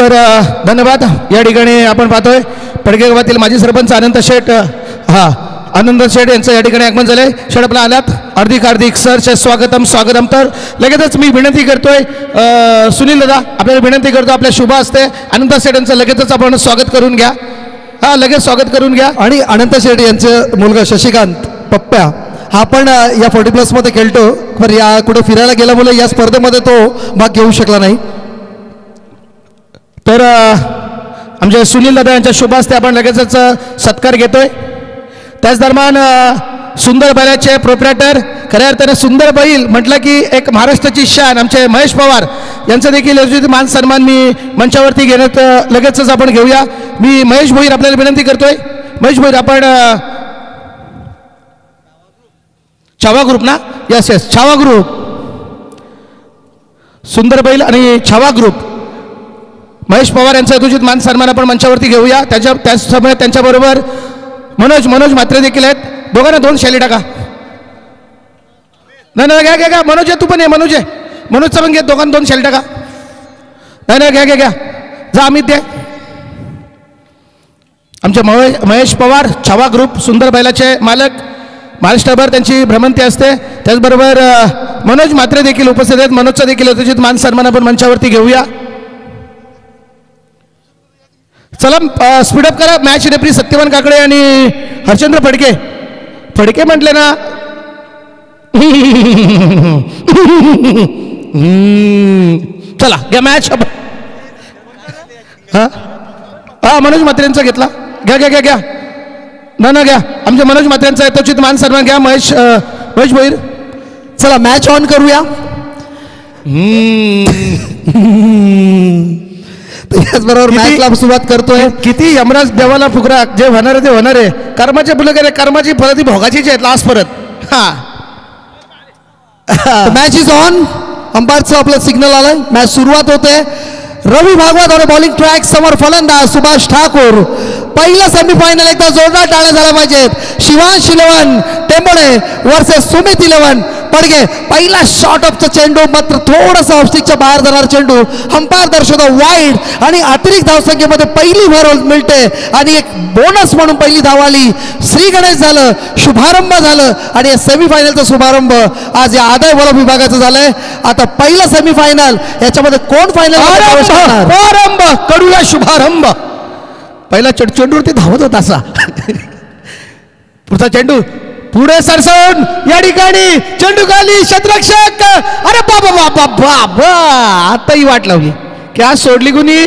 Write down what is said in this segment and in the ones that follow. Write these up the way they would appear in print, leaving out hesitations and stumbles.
तर धन्यवाद. या ठिकाणी आपण पाहतोय पडगे गावातील माजी सरपंच आनंद शेठ आनंद शेठ यांचं या ठिकाणी आगमन झालंय. शेठ आपला आलात, हार्दिक सरचे स्वागतम. तर लगेचच मी विनंती करतोय सुनील दादा, आपल्याला विनंती करतो आपल्या शुभ हस्ते आनंद शेठ यांचं लगेचच आपण स्वागत करून घ्या. लगेच स्वागत करून घ्या. आणि अनंत शेठ यांचे मुलगा शशिकांत पप्प्या हा पण या 40+ मध्ये खेळतो, पण या कुठे फिरायला गेल्यामुळे या स्पर्धेमध्ये तो भाग घेऊ शकला नाही. तर आमचे सुनील दादा यांच्या शुभ हस्ते आपण लगेचच सत्कार घेतोय. त्याच दरम्यान सुंदर बैलाचे प्रोप्रायटर, खऱ्या अर्थाने सुंदर बैल म्हटलं की एक महाराष्ट्राची शान आमचे महेश पवार यांचं देखील मान सन्मान मी मंचावरती घेण्यात लगेचच आपण घेऊया. मी महेश भोईर आपल्याला विनंती करतोय. महेश भोईर आपण छावा ग्रुप ना, यस छावा ग्रुप, सुंदर बैल आणि छावा ग्रुप, महेश पवार यांचा यथोचित मान सन्मान आपण मंचावरती घेऊया. त्याच समय त्यांच्याबरोबर मनोज म्हात्रे देखील आहेत. दोघांना 2 शैली टाका. नाही घ्या मनोज आहे, तू पण आहे, मनोजचा पण घे, दोघांना 2 शैली टाका. नाही घ्या जा अमित दे. आमचे महेश पवार छावा ग्रुप सुंदर बैलाचे मालक, महाराष्ट्रभर त्यांची भ्रमंती असते. त्याचबरोबर मनोज म्हात्रे देखील उपस्थित आहेत. मनोजचा देखील यथोचित मान सन्मान आपण मंचावरती घेऊया. चला स्पीडअप करा. मॅच रेफरी सत्यवान काकडे आणि हरचंद्र फडके म्हटले ना. चला घ्या मॅच. मनोज म्हात्रेंचा घेतला. घ्या ना घ्या. आमच्या मनोज म्हात्रेंचा यथोचित मान सन्मान घ्या. महेश भोईर. चला मॅच ऑन करूया. त्याचबरोबर मॅचला सुरुवात करतोय. किती यमराज देवाला फुकरा, जे होणार आहे ते होणार आहे. कर्माचे फुलं गेले, कर्माची फळं ती भोगाचीच आहेत लास्ट परत. Match is on. अंपायरचं आपलं सिग्नल आलंय. मॅच सुरुवात होते. रवी भागवत और बॉलिंग ट्रॅक समोर फलंदाज सुभाष ठाकूर. पहिला सेमीफायनल एकदा जोरदार टाळ्या झाल्या पाहिजेत. शिवांश 11 टेंबोडे वर्सेस सुमित 11 पडगे. पहिला शॉट ऑफचा चेंडू मात्र थोडासा ऑफस्टिकच्या बाहेर जाणार चेंडू. अंपायर दर्शवतो वाईड आणि अतिरिक्त धावसंख्येमध्ये पहिली भर मिळते आणि एक बोनस म्हणून पहिली धाव आली. श्री गणेश झालं, शुभारंभ झालं आणि या सेमीफायनलचा शुभारंभ आज या आदाय वलभ विभागाचं झालंय. आता पहिला सेमीफायनल, याच्यामध्ये कोण फायनल शुभारंभ करूया. शुभारंभ पहिला चेंडूवरती धावत होता असा. पुढचा चेंडू पुढे सरसवून या ठिकाणी चेंडू खाली, क्षेत्ररक्षक. अरे बाबा आताही वाट लावली. क्या सोडली कुणी.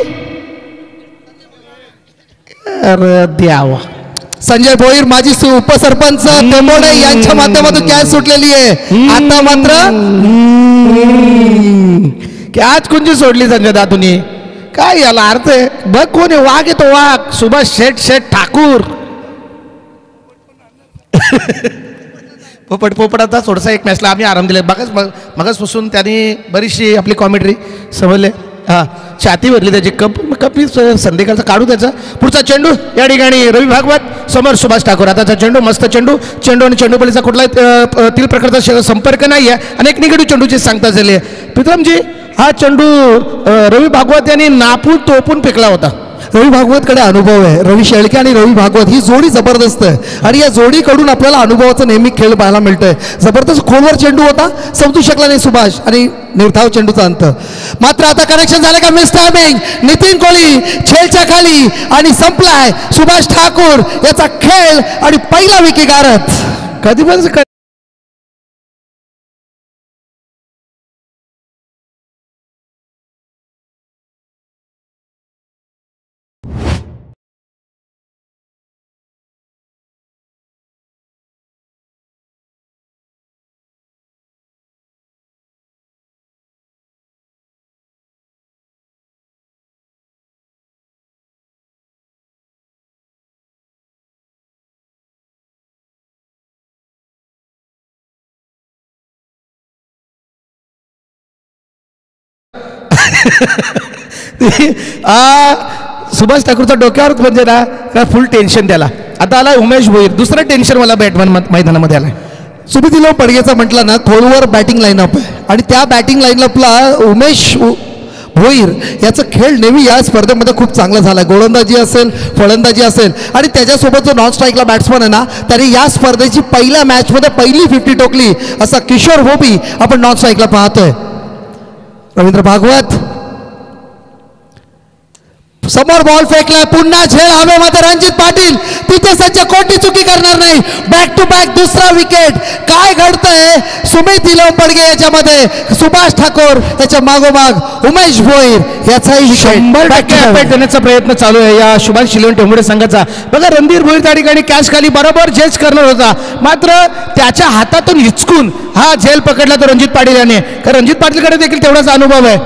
अरे द्यावा. संजय भोईर माजी उपसरपंच टेंबोडे यांच्या माध्यमातून कॅच सुटलेली आहे. आता मात्र कॅच कुंजी सोडली संजय दातुनी. काय याला अर्थ आहे. बघ कोण आहे. वाघ येतो वाघ. सुभाष शेठ ठाकूर. पोपटाचा थोडासा एक मॅचला आम्ही आराम दिला. मगचपासून त्यांनी बरीचशी आपली कॉमेंट्री समजले. छाती भरली त्याची. कपी संध्याकाळचा काढू त्याचा. पुढचा चेंडू या ठिकाणी रवी भागवत समोर सुभाष ठाकूर. आताचा चेंडू मस्त चेंडू आणि चेंडूपलीचा कुठलाही तील प्रकारचा संपर्क नाही आहे. अनेक निगेटिव्ह चेंडूची सांगता झाली आहे. प्रीतमजी हा चेंडू रवी भागवत यांनी नापून तोपून फेकला होता. रवी भागवतकडे अनुभव आहे. रवी शेळके आणि रवी भागवत ही जोडी जबरदस्त आहे आणि या जोडीकडून आपल्याला अनुभवाचा नेहमी खेळ पाहायला मिळतोय. जबरदस्त खोलवर चेंडू होता, समजू शकला नाही सुभाष आणि निर्धाव चेंडूचा अंत. मात्र आता कनेक्शन झालं का मिस टायमिंग. नितीन कोळी छेलच्या खाली आणि संपलाय. सुभाष ठाकूर याचा खेळ आणि पहिला विकेट गारत. कधी पण सुभाष ठाकूरचा डोक्यावर म्हणजे ना फुल टेन्शन त्याला. आता आला उमेश भोईर. दुसरं टेन्शन मला बॅटमॅन मैदानामध्ये आलाय. सुमित 11 पडगेचा म्हटलं ना खोलवर बॅटिंग लाईनअप आहे आणि त्या बॅटिंग लाईनअपला उमेश भोईर याचा खेळ नेहमी या स्पर्धेमध्ये खूप चांगला झाला आहे. गोलंदाजी असेल, फलंदाजी असेल आणि त्याच्यासोबत जो नॉन स्ट्राईकला बॅट्समन आहे ना, त्याने या स्पर्धेची पहिल्या मॅचमध्ये पहिली 50 ठोकली असा किशोर भोपी आपण नॉन स्ट्राईकला पाहतोय. रवींद्र भागवत समोर बॉल फेकलाय, पुन्हा झेल हवेमध्ये. रणजित पाटील तिथे सज्ज, कोणती चुकी करणार नाही. बॅक टू बॅक दुसरा विकेट. काय घडतंय? सुमित इलम पडगे याच्यामध्ये, सुभाष ठाकूर याच्या मागोमाग उमेश भोईर याचाही 100% अपडेट देण्याचा प्रयत्न चालू आहे या सुभाष शिलोन टेंबुडे संघाचा. बघा रणधीर भोईर त्या ठिकाणी कॅच खाली बरोबर झेल करणार होता, मात्र त्याच्या हातातून हिचकून हा झेल पकडला तो रणजित पाटील याने. कारण रणजित पाटीलकडे देखील तेवढाच अनुभव आहे.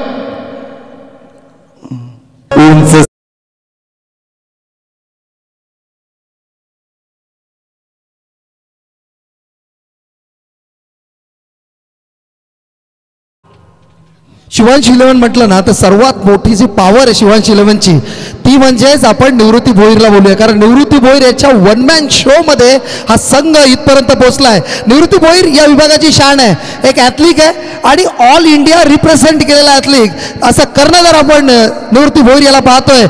शिवांश इलेव्हन म्हटलं ना तर सर्वात मोठी जी पॉवर आहे शिवांश इलेव्हनची ती म्हणजेच आपण निवृत्ती भोईरला बोलूया. कारण निवृत्ती भोईर याच्या वन मॅन शोमध्ये हा संघ इथपर्यंत पोहोचला आहे. निवृत्ती भोईर या विभागाची शान आहे, एक ॲथलीट आहे आणि ऑल इंडिया रिप्रेझेंट केलेला ॲथलीट असं कर्णधार आपण निवृत्ती भोईर याला पाहतोय.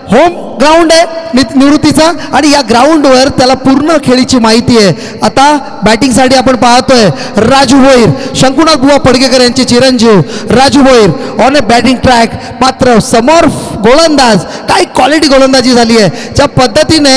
होम ग्राउंड आहे निवृत्तीचा आणि या ग्राउंडवर त्याला पूर्ण खेळीची माहिती आहे. आता बॅटिंगसाठी आपण पाहतोय राजू भोईर, शंकुनाथ बुवा पडगेकर यांचे चिरंजीव Raju Bhoir on a batting track. मात्र समोर गोलंदाज, काय क्वालिटी गोलंदाजी झाली आहे. ज्या पद्धतीने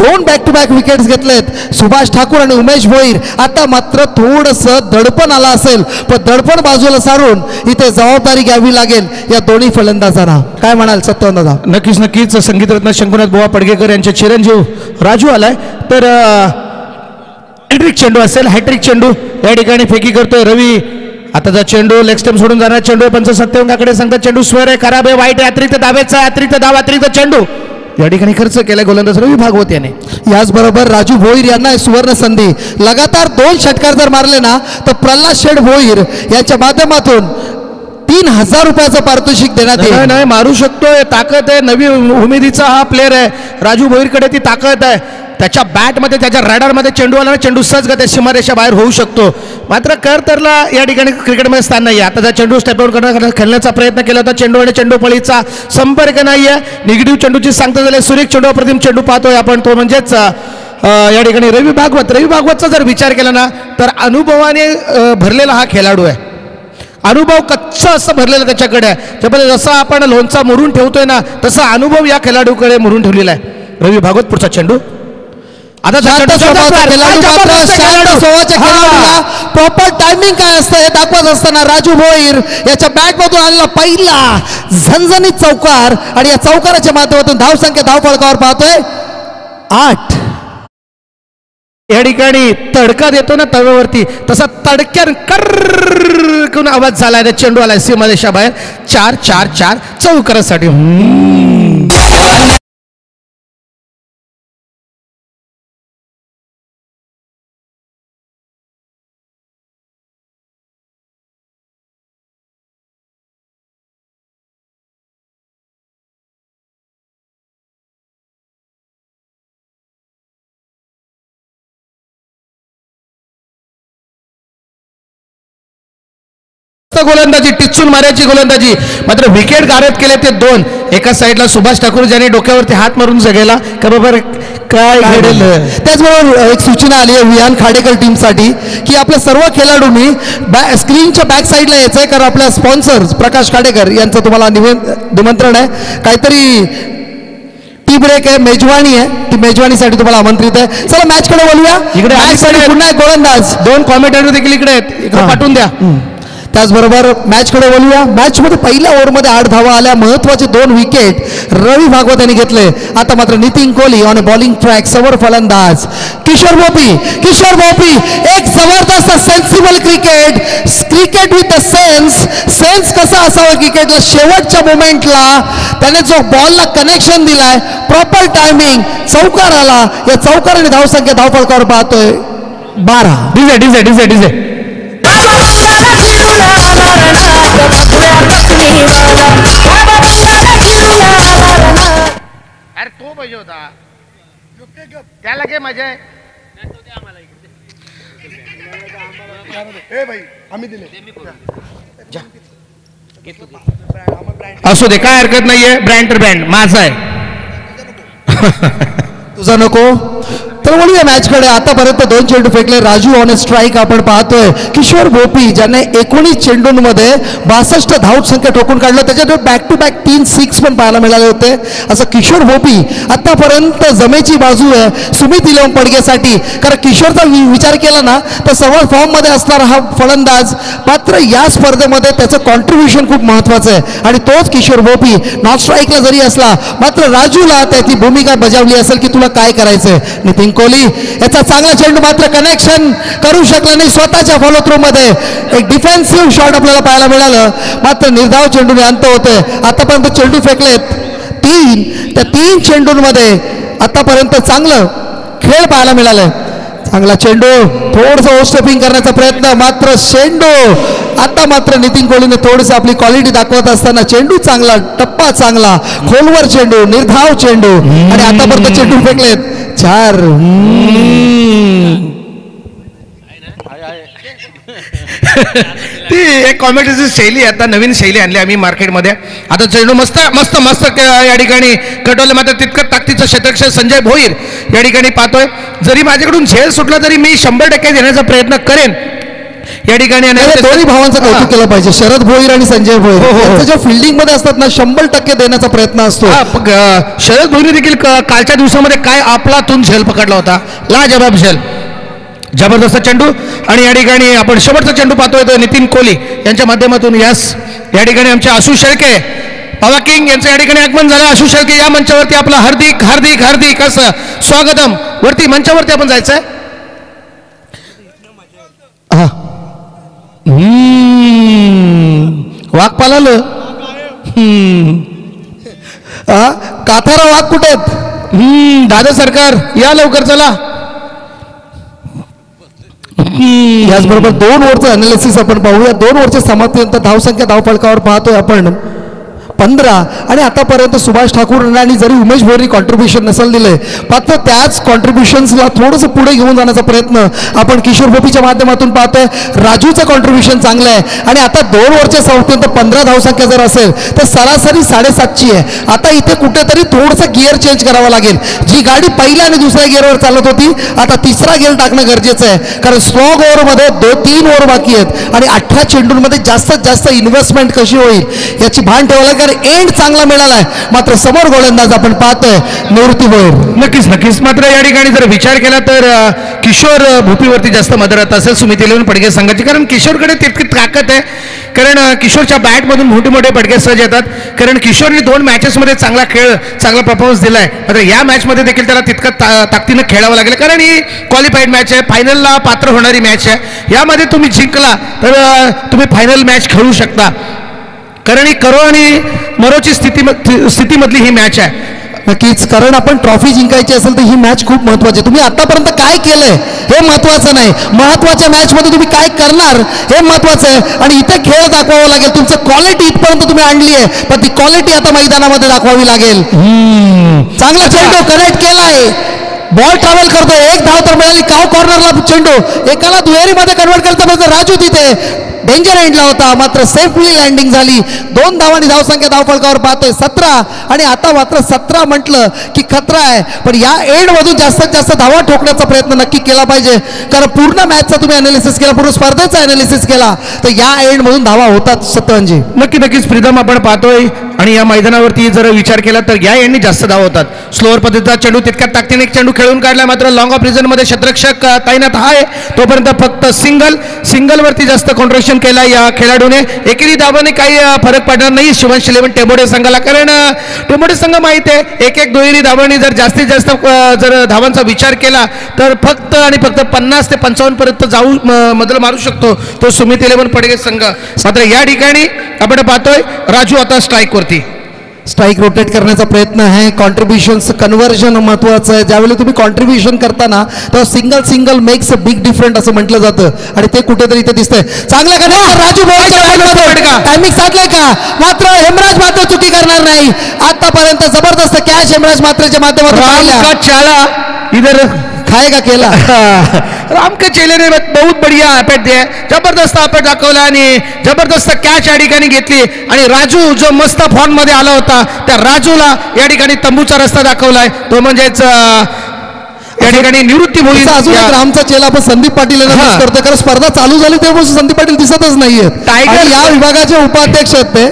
2 बॅक टू बॅक विकेट्स घेतलेत सुभाष ठाकूर आणि उमेश भोईर. आता मात्र थोडंसं दडपण आला असेल, पण दडपण बाजूला सारून इथे जबाबदारी घ्यावी लागेल या दोन्ही फलंदाजांना. काय म्हणाल सत्यवंतदा? नक्कीच नक्कीच. संगीतरत्न शंकुनाथ बुवा पडगेकर यांचे चिरंजीव राजू आलाय, तर हॅट्रिक चेंडू असेल, हॅट्रिक चेंडू या ठिकाणी फेकी करतोय रवी. आताचा चेंडू लेग स्टंप सोडून जाणार चेंडू. पंच सत्यवंताकडे सांगतात चेंडू स्वर आहे, खराब आहे, वाईट आहे, अतिरिक्त दाब्याचा, अतिरिक्त दाब, अतिरिक्त चेंडू या ठिकाणी खर्च केलाय गोलंदाज रवी भागवत याने. याचबरोबर राजू भोईर यांना सुवर्ण संधी. लगातार 2 षटकार जर मारले ना तर प्रल्हाद शेठ भोईर यांच्या माध्यमातून 3000 रुपयाचं पारितोषिक देण्यात येईल. नाही मारू शकतोय, ताकद आहे, नवी उमेदीचा हा प्लेअर आहे. राजू भोईरकडे ती ताकद आहे. त्याच्या बॅटमध्ये, त्याच्या रॅडरमध्ये चेंडू आला ना, चेंडू सहजगत्या सीमारेषा बाहेर होऊ शकतो. मात्र करतरला या ठिकाणी क्रिकेटमध्ये स्थान नाही आहे. आता त्या चेंडू स्टेप आउट खेळण्याचा प्रयत्न केला होता. चेंडू आणि चेंडू पळीचा संपर्क नाही आहे. निगेटिव्ह चेंडूची सांगता झाली. सुरेख चेंडू, अप्रतिम चेंडू पाहतोय आपण, तो म्हणजेच या ठिकाणी रवी भागवतचा जर विचार केला ना तर अनुभवाने भरलेला हा खेळाडू आहे. अनुभव कच्चा असं भरलेला त्याच्याकडे आहे. त्यामुळे जसा आपण लोणचा मुरून ठेवतोय ना तसा अनुभव या खेळाडूकडे मुरून ठेवलेला आहे. रवी भागवत पुढचा चेंडू. आता प्रॉपर टायमिंग काय असतं हे दाखवत असताना राजू भोईर याच्या बॅटमधून आलेला पहिला झणझणीत चौकार आणि या चौकाराच्या माध्यमातून धावसंख्या धावफलकावर पाहतोय 8. या ठिकाणी तडका देतो ना तव्यावरती तसा तडक्यान कर आवाज झाला आहे. चेंडू आलाय सीमारेषा बाहेर. 4-4-4 चौकारासाठी. गोलंदाजी, टिचून मारायची गोलंदाजी. मात्र विकेट गारद केले ते 2. एका साईडला सुभाष ठाकूर ज्याने डोक्यावरती हात मारून जगेला का बाबा काय घडेल. त्याचबरोबर एक सूचना आली आहे विहान खाडेकर टीमसाठी की आपल्या सर्व खेळाडूंनी स्क्रीनच्या बॅक साईडला यायचं आहे. कारण आपल्या स्पॉन्सर प्रकाश खाडेकर यांचं तुम्हाला निमंत्रण आहे. काहीतरी टी ब्रेक आहे, मेजवानी आहे, ती मेजवानीसाठी तुम्हाला आमंत्रित आहे. चला मॅचकडे बोलूया. इकडे पुन्हा एक गोलंदाज, 2 कॉमेंटेटर देखील इकडे आहेत, इकडे पाठवून द्या. त्याचबरोबर मॅचकडे बोलूया. मॅचमध्ये पहिल्या ओव्हरमध्ये 8 धावा आल्या. महत्त्वाचे 2 विकेट रवी भागवत यांनी घेतले. आता मात्र Nitin Kohli on a bowling track. समोर फलंदाज किशोर भोपी. एक जबरदस्त sensible cricket with the sense कसा असावा क्रिकेटला. शेवटच्या मोमेंटला त्याने जो बॉलला कनेक्शन दिलाय, प्रॉपर टायमिंग, चौकार आला. या चौकाराने धावसंख्या धावफलकावर पाहतोय 12. डिझे अरे तो पाहिजे होता त्याला काय मजा आहे. भाई आम्ही दिले असू दे, काय हरकत नाहीये. ब्रँड तर ब्रँड माझा आहे. तुझा नको. तर बोलूया मॅचकडे. आतापर्यंत 2 चेंडू फेकले. राजू ऑन स्ट्राईक आपण पाहतोय. किशोर भोपी ज्याने 19 चेंडूंमध्ये 62 धाव संख्या ठोकून काढलं, त्याच्यात बॅक टू बॅक 3 6 पण पाहायला मिळाले होते. असं किशोर भोपी आतापर्यंत जमेची बाजू आहे सुमित इलेवन पडगेसाठी. कारण किशोरचा विचार केला ना तर समोर फॉर्ममध्ये असणारा हा फलंदाज, मात्र या स्पर्धेमध्ये त्याचं कॉन्ट्रीब्युशन खूप महत्त्वाचं आहे आणि तोच किशोर भोपी नॉन स्ट्राईकला जरी असला, मात्र राजूला त्याची भूमिका बजावली असेल की तुला काय करायचंय. नितीन कोहली याचा चांगला चेंडू, मात्र कनेक्शन करू शकला नाही. स्वतःच्या फॉलो थ्रू मध्ये एक डिफेन्सिव्ह शॉट आपल्याला पाहायला मिळालं, मात्र निर्धाव चेंडूने अंत होते. आतापर्यंत चेंडू फेकलेत 3. त्या 3 चेंडूंमध्ये आतापर्यंत चांगलं खेळ पाहायला मिळालं. चांगला चेंडू, थोडंसं ओव्हरस्टेपिंग करण्याचा प्रयत्न, मात्र चेंडू आता मात्र नितीन कोहलीने थोडंसं आपली क्वालिटी दाखवत असताना चेंडू चांगला, टप्पा चांगला, खोलवर चेंडू, निर्धाव चेंडू आणि आतापर्यंत चेंडू फेकलेत 4. ती एक कॉमेडीची शैली, आता नवीन शैली आणली आम्ही मार्केटमध्ये. आता चेंडू मस्त मस्त मस्त या ठिकाणी कटवलं, मात्र तितकं ताकदीचं क्षेत्ररक्षक संजय भोईर या ठिकाणी पाहतोय. जरी माझ्याकडून झेल सुटला तरी मी 100% देण्याचा प्रयत्न करेन या ठिकाणी. दोन्ही भावांचं कौतुक केलं पाहिजे, शरद भोईर आणि संजय भोईर. त्यांच्या ज्या फिल्डिंग मध्ये असतात ना 100% देण्याचा प्रयत्न असतो. शरद भोईर देखील कालच्या दिवसामध्ये काय आपलातून झेल पकडला होता, लाजवाब झेल, जबरदस्त चेंडू. आणि या ठिकाणी आपण शेवटचा चेंडू पाहतोय तो नितीन कोहली यांच्या माध्यमातून. या ठिकाणी आमचे आशु शेळके पवा किंग यांचं या ठिकाणी आगमन झालं. आशु शेळके या मंचावरती आपलं हार्दिक हार्दिक हार्दिक असं स्वागतम. वरती मंचावरती आपण जायचंय. वाघ पालालं. काथारा वाघ कुठे आहेत? दादा सरकार या लवकर चला. याचबरोबर 2 ओव्हरचं अनालिसिस आपण पाहूया. 2 ओव्हरच्या समाप्तीनंतर धावसंख्या धावफलकावर पाहतोय आपण 15 आणि आतापर्यंत सुभाष ठाकूर आणि जरी उमेश भोईरनी कॉन्ट्रीब्युशन नसेल दिले, मात्र त्याच कॉन्ट्रीब्युशन्सला थोडंसं पुढे घेऊन जाण्याचा प्रयत्न आपण किशोर भोपीच्या माध्यमातून पाहतोय. राजूचं कॉन्ट्रीब्युशन चांगलं आहे आणि आता 2 ओव्हरच्या समाप्तीनंतर 15 धावसंख्या जर असेल तर सरासरी 7.5ची आहे. आता इथे कुठेतरी थोडंसं गिअर चेंज करावं लागेल. जी गाडी पहिल्या आणि दुसऱ्या गिअरवर चालत होती, आता 3रा गिअर टाकणं गरजेचं आहे. कारण स्ट्रॉंग ओव्हरमध्ये 3 ओव्हर बाकी आहेत आणि 18 चेंडूंमध्ये जास्तीत जास्त इन्व्हेस्टमेंट कशी होईल याची भान ठेवायला. एंड चांगला मिळालाय, मात्र समोर गोलंदाज आपण पाहतोय निवृत्ती भोईर. नक्कीच नक्कीच. मात्र या ठिकाणी जर विचार केला तर किशोर भोपीवरती जास्त मदत असेल सुमित इलेवन पडगे संघाची. कारण किशोरकडे तितकी ताकद आहे, कारण किशोरच्या बॅटमधून मोठे मोठे पडगे सहज येतात. कारण किशोरने 2 मॅचेसमध्ये चांगला खेळ, चांगला परफॉर्मन्स दिलाय. मात्र या मॅचमध्ये देखील त्याला तितकं ताकदीनं खेळावं लागेल, कारण ही क्वालिफाईड मॅच आहे, फायनलला पात्र होणारी मॅच आहे. यामध्ये तुम्ही जिंकला तर तुम्ही फायनल मॅच खेळू शकता. कारण ही करो आणि मरोची स्थितीमधली ही मॅच आहे. नक्कीच, कारण आपण ट्रॉफी जिंकायची असेल तर ही मॅच खूप महत्त्वाची आहे. तुम्ही आतापर्यंत काय केलंय हे महत्त्वाचं नाही, महत्त्वाच्या मॅचमध्ये तुम्ही काय करणार हे महत्त्वाचं आहे. आणि इथे खेळ दाखवावं लागेल. तुमचं क्वालिटी इथपर्यंत तुम्ही आणली आहे, पण ती क्वालिटी आता मैदानामध्ये दाखवावी लागेल. चांगला चेंडू कनेक्ट केलाय, बॉल ट्रॅव्हल करतोय, 1 धाव तर मिळाली. काव कॉर्नरला चेंडू एकाला दुहेरीमध्ये कन्वर्ट करता, राजू तिथे डेंजर एंडला होता, मात्र सेफली लँडिंग झाली. 2 धावांनी धावसंख्या धावफलकावर पाहतोय 17 आणि आता मात्र 17 म्हटलं की खतरा आहे. पण या एंडमधून जास्तीत जास्त धावा ठोकण्याचा प्रयत्न नक्की केला पाहिजे, कारण पूर्ण मॅचचा तुम्ही अनालिसिस केला, पूर्ण स्पर्धेचा अनालिसिस केला तर या एंडमधून धावा होतात. सत्यवानजी नक्की नक्कीच प्रीतम आपण पाहतोय. आणि या मैदानावरती जर विचार केला तर या एंडनी जास्त धाव होतात. स्लोअर पद्धतीचा चेंडू तितक्या ताकदीने चेंडू खेळून काढला, मात्र लॉंग ऑफ रिझनमध्ये क्षेत्ररक्षक तैनात आहे, तोपर्यंत फक्त सिंगलवरती जास्त कॉन्ट्रिब्युशन केला या खेळाडूने. एकेरी धावाने काही फरक पडणार नाही शिवांश इलेवन टेंबोडे संघाला, कारण टेंबोडे संघ माहिती आहे 1-1 दुहेरी धावांनी जर जास्तीत जास्त जर धावांचा विचार केला तर फक्त आणि फक्त 50 ते 55 पर्यंत जाऊ मदल मारू शकतो तो सुमित इलेवन पडगे संघ. मात्र या ठिकाणी आपण पाहतोय राजू आता स्ट्राईकवरती. स्ट्राईक रोटेट करण्याचा प्रयत्न आहे. कॉन्ट्रीब्युशनचं कन्व्हर्जन महत्त्वाचं आहे. ज्यावेळी तुम्ही कॉन्ट्रीब्युशन करताना तेव्हा single makes a big different असं म्हटलं जातं आणि ते कुठेतरी इथे दिसतंय. चांगला राजू टायमिंग साधलाय का, मात्र हेमराज मात्र चुकी करणार नाही. आतापर्यंत जबरदस्त कॅच हेमराज मात्रच्या माध्यमातून इधर खाएगा केला. राम के चेले ने बहुत बढ़िया अपेट दिया, जबरदस्त अपेट दाखवला आणि जबरदस्त कॅच या ठिकाणी घेतली आणि राजू जो मस्त फॉर्म मध्ये आला होता त्या राजूला या ठिकाणी तंबूचा रस्ता दाखवलाय, तो म्हणजेच या ठिकाणी निवृत्ती होईल. अजून एक रामचा चेला आपण संदीप पाटील यांना मिस करतो, कारण स्पर्धा चालू झाली तेव्हापासून संदीप पाटील दिसतच नाहीये. टायगर या विभागाचे उपाध्यक्ष आहेत ते.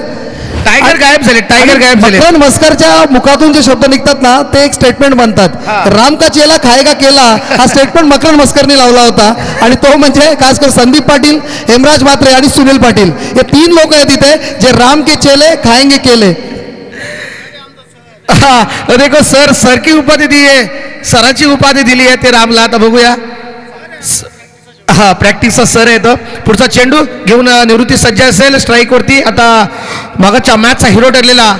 टायगर गायब झाले, टायगर गायब झाले. मकरन मस्करच्या मुखातून जे शब्द निघतात ना ते एक स्टेटमेंट बनतात. राम का चेला खाएगा केला हा स्टेटमेंट मकरन मस्करने लावला होता आणि तो म्हणजे खास कर संदीप पाटील, हेमराज म्हात्रे आणि सुनील पाटील हे 3 लोक आहेत इथे जे राम के चेले खाएंगे केले. देखो सर, सर की उपाधी दी आहे, सराची उपाधी दिली आहे ते रामला. आता बघूया. हा प्रॅक्टिसचा सर आहे तो. पुढचा चेंडू घेऊन निवृत्ती सज्ज असेल स्ट्राईक वरती. आता मागच्या मॅचचा हिरो ठरलेला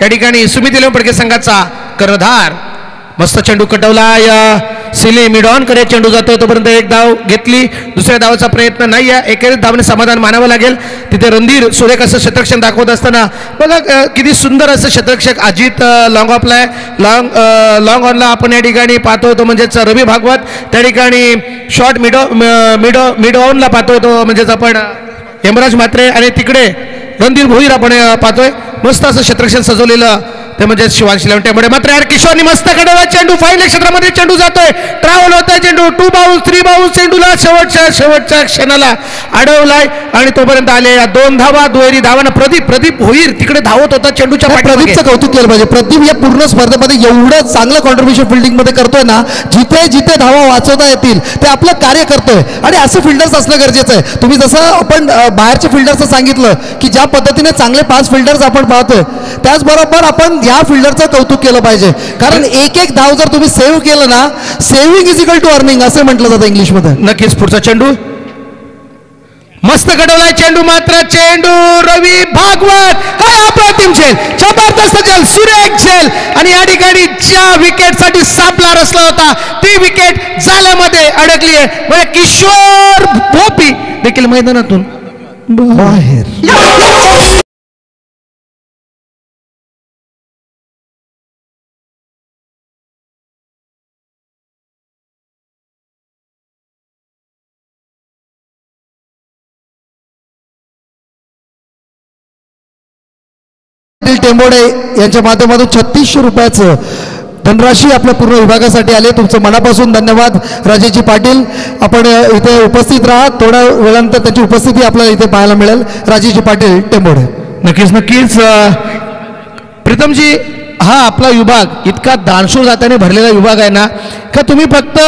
या ठिकाणी सुमित इलेवन पडके संघाचा कर्णधार मस्त चेंडू कटवला. सिली मिड ऑन करे चेंडू जातो तोपर्यंत एक धाव घेतली, दुसऱ्या धावाचा प्रयत्न नाही आहे. एकेरीत धावने समाधान मानावं लागेल. तिथे रणधीर सुरेख असं क्षेत्ररक्षण दाखवत असताना बघा किती सुंदर असं क्षेत्ररक्षक अजित लॉंग ऑफला आहे. लॉंग ऑनला आपण या ठिकाणी पाहतो तो म्हणजेच रवी भागवत, त्या ठिकाणी शॉर्ट मिड ऑनला पाहतोय तो म्हणजेच आपण हेमराज म्हात्रे आणि तिकडे रणधीर भोईर आपण पाहतोय. मस्त असं क्षेत्ररक्षण सजवलेलं ते म्हणजे शिवांशी लेवंट्यामुळे. मात्र यार किशोरनी मस्त कडवला चेंडू, फाईन क्षेत्रामध्ये चेंडू जातोय, ट्रॅव्हल होतोय चेंडू, 2 बाउन्स 3 बाउन्स चेंडूला शेवटच्या क्षणाला अडवलाय आणि तोपर्यंत आले 2 धावा, दुहेरी धावांना प्रदीप होईर तिकडे धावत होता चेंडूच्या पाठीमागे. प्रदीपचं कौतुक केलं पाहिजे. प्रदीप या पूर्ण स्पर्धेमध्ये एवढं चांगलं कॉन्ट्रीब्युशन फिल्डिंग मध्ये करतोय ना, जिथे धावा वाचवता येतील ते आपलं कार्य करतोय आणि असे फिल्डर्स असणं गरजेचं आहे. तुम्ही जसं आपण बाहेरच्या फिल्डर्सचं सांगितलं की ज्या पद्धतीने चांगले 5 फिल्डर्स आपण पाहतोय, त्याचबरोबर आपण या फिल्डरचं कौतुक केलं पाहिजे. कारण एक धाव जर तुम्ही सेव्ह केलं ना, saving is equal to earning असं म्हटलं जातं इंग्लिशमध्ये. नक्कीच. पुढचा चेंडू मस्त कडवलाय चेंडू, मात्र चेंडू रवी भागवत, काय अप्रतिम झेल, जबरदस्त झेल, सुरेख झेल आणि या ठिकाणी ज्या विकेटसाठी सापला रचला होता ती विकेट जाल्यामध्ये अडकली आहे. म्हणजे किशोर भोपी देखील मैदानातून बाहेर. टेंबोडे यांच्या माध्यमातून 3600 रुपयाचं धनराशी आपल्या पूर्ण विभागासाठी आले. तुमचं मनापासून धन्यवाद राजेशजी पाटील. आपण इथे उपस्थित राहा, थोड्या वेळानंतर त्याची उपस्थिती आपल्याला इथे पाहायला मिळेल. राजेशजी पाटील टेंबोडे. नक्कीच प्रीतमजी, हा आपला विभाग इतका दानशूर जाताने भरलेला विभाग आहे ना, का तुम्ही फक्त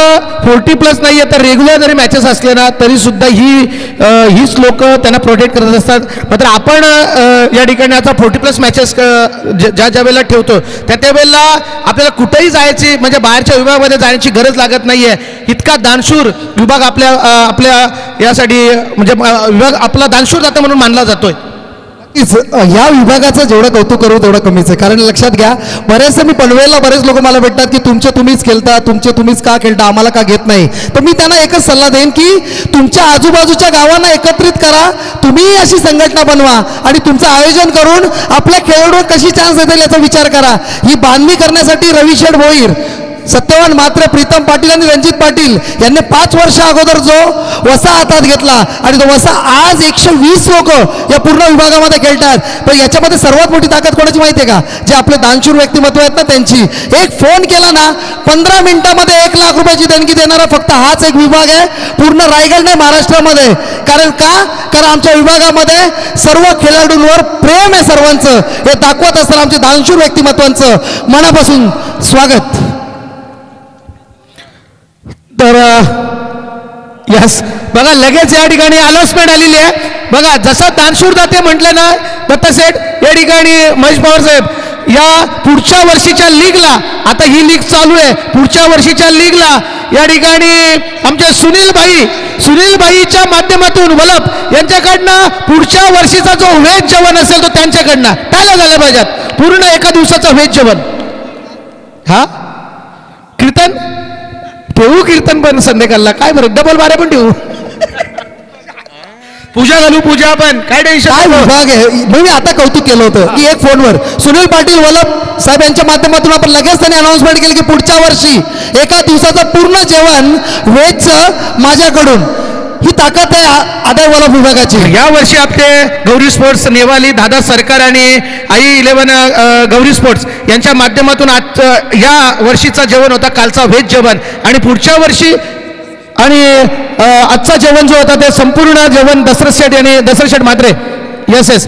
40+ नाही आहे तर रेग्युलर जरी मॅचेस असले ना तरी सुद्धा हीच लोक त्यांना प्रोटेक्ट करत असतात. मात्र आपण या ठिकाणी आता 40+ मॅचेस ज्या वेळेला ठेवतो त्या वेळेला आपल्याला कुठेही जायची म्हणजे बाहेरच्या विभागामध्ये जाण्याची गरज लागत नाही आहे. इतका दानशूर विभाग आपल्या यासाठी म्हणजे विभाग आपला दानशूर जाता म्हणून मानला जातोय. या विभागाचं जेवढं कौतुक करू तेवढं कमीच आहे. कारण लक्षात घ्या, बरेचसे मी पनवेलला बरेच लोक मला भेटतात की तुम्हीच खेळता, तुम्हीच का खेळता, आम्हाला का घेत नाही. तर मी त्यांना एकच सल्ला देईन की तुमच्या आजूबाजूच्या गावांना एकत्रित करा, तुम्ही अशी संघटना बनवा आणि तुमचं आयोजन करून आपल्या खेळाडू कशी चान्स देतील याचा विचार करा. ही बांधणी करण्यासाठी रविशेठ भोईर, सत्यवान म्हात्रे, प्रीतम पाटील आणि रणजित पाटील यांनी 5 वर्ष अगोदर जो वसा हातात घेतला आणि तो वसा आज 120 लोक या पूर्ण विभागामध्ये खेळतात. पण याच्यामध्ये सर्वात मोठी ताकद कोणाची माहिती आहे का? जे आपले दानशूर व्यक्तिमत्व आहेत ना त्यांची. एक फोन केला ना 15 मिनिटामध्ये 1 लाख रुपयाची देणगी देणारा फक्त हाच एक विभाग आहे पूर्ण रायगड नाही महाराष्ट्रामध्ये. कारण आमच्या विभागामध्ये सर्व खेळाडूंवर प्रेम आहे सर्वांचं, हे दाखवत असताना आमच्या दानशूर व्यक्तिमत्वांचं मनापासून स्वागत. तर यस बघा लगेच या ठिकाणी अनाउन्समेंट आलेली आहे. बघा जसं दानशूर दाते म्हटलं ना दत्तासेठ या ठिकाणी महेश पवार साहेब या पुढच्या वर्षीच्या लीगला, आता ही लीग चालू आहे, पुढच्या वर्षीच्या लीगला या ठिकाणी आमचे सुनील भाईच्या माध्यमातून वलप यांच्याकडनं पुढच्या वर्षीचा जो व्हेज जेवण असेल तो त्यांच्याकडनं टाळल्या झाल्या पाहिजेत. पूर्ण एका दिवसाचं व्हेज जेवण. हा कीर्तन पण संध्याकाळला काय बरं डबल बाऱ्या पण ठेवू. पूजा घालू पूजा आपण काय काय टेन्शन विभाग आहे. मी आता कौतुक केलं होतं की एक फोनवर सुनील पाटील वल्लभ साहेब यांच्या माध्यमातून आपण लगेच त्यांनी अनाऊन्समेंट केली की पुढच्या वर्षी एका दिवसाचं पूर्ण जेवण व्हेजचं माझ्याकडून. ही ताकद आहे आदाय वल्लभ विभागाची. या वर्षी आपले गौरी स्पोर्ट्स नेवाली दादा सरकार आणि आई 11 गौरी स्पोर्ट्स यांच्या माध्यमातून आज या वर्षीचा जेवण होता कालचा व्हेज जेवण आणि पुढच्या वर्षी आणि आजचा जेवण जो होता ते संपूर्ण जेवण दसरथ शेठ यांनी दसरथ शेठ मात्रे येस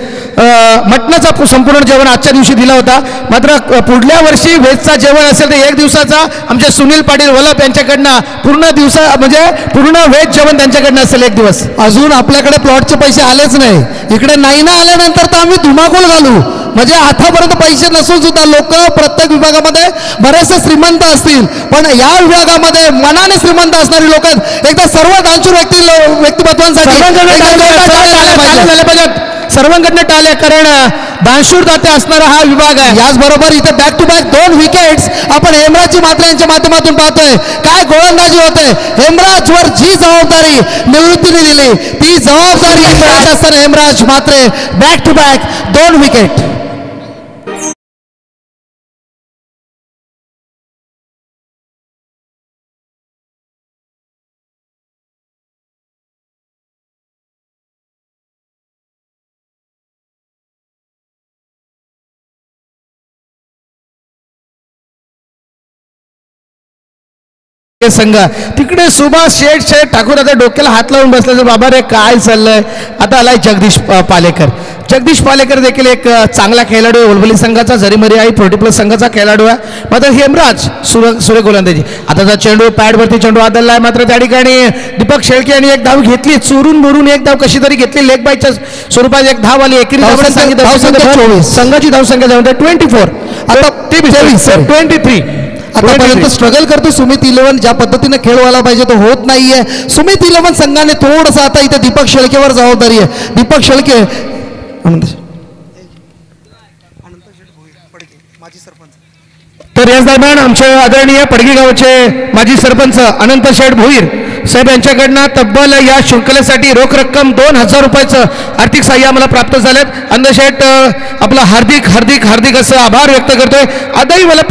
मटणाचा संपूर्ण जेवण आजच्या दिवशी दिला होता. मात्र पुढल्या वर्षी व्हेजचा जेवण असेल तर एक दिवसाचा आमचे सुनील पाटील वल्लभ यांच्याकडनं पूर्ण म्हणजे पूर्ण व्हेज जेवण त्यांच्याकडनं असेल एक दिवस. अजून आपल्याकडे प्लॉटचे पैसे आलेच नाही. इकडे नाही ना आल्यानंतर तर आम्ही धुमाकूळ घालू. म्हणजे आतापर्यंत पैसे नसून सुद्धा लोक प्रत्येक विभागामध्ये बरेचसे श्रीमंत असतील पण या विभागामध्ये मनाने श्रीमंत असणारी लोक एकदा सर्व दानशूर व्यक्तिमत्वांसाठी सर्वांकडनं टाळ्या कारण दानशूर दाते असणारा हा विभाग आहे. याचबरोबर इथे बॅक टू बॅक 2 विकेट्स आपण हेमराज मात्रे यांच्या माध्यमातून पाहतोय. काय गोलंदाजी होते. हेमराजवर जी जबाबदारी निवृत्तीने दिली ती जबाबदारी असताना हेमराज मात्रे बॅक टू बॅक 2 विकेट. संघ तिकडे सुभाष शेठ ठाकूर आता डोक्याला हात लावून बसले बाबा रे काय चाललंय. आता आलाय जगदीश पालेकर देखील एक चांगला खेळाडू आहे. वलवली संघाचा जरीमरी आई 40+ संघाचा खेळाडू आहे. मात्र हेमराज सूर्य गोलंदाजी आताचा चेंडू पॅडवरती चेंडू आदलला आहे. मात्र त्या ठिकाणी दीपक शेळके यांनी एक धाव घेतली चोरून बोरून एक धाव कशी तरी घेतली लेग बायच्या स्वरूपात एक धाव आली. एकेरी संघाची धावसंख्या 24 आता 23 आतापर्यंत स्ट्रगल करतो सुमित 11 ज्या पद्धतीने खेळ व्हायला पाहिजे तो होत नाहीये. सुमित 11 संघाने थोडंसं आता इथे दीपक शेळकेवर जबाबदारी आहे. दीपक शेळके तर याच दरम्यान आमचे आदरणीय पडगी गावचे माजी सरपंच अनंत शेठ भोईर साहेब यांच्याकडनं तब्बल या शृंखलेसाठी रोख रक्कम 2000 रुपयाचं आर्थिक सहाय्य आम्हाला प्राप्त झालेत. अनंत शेठ आपलं हार्दिक असं आभार व्यक्त करतोय. आदाई मला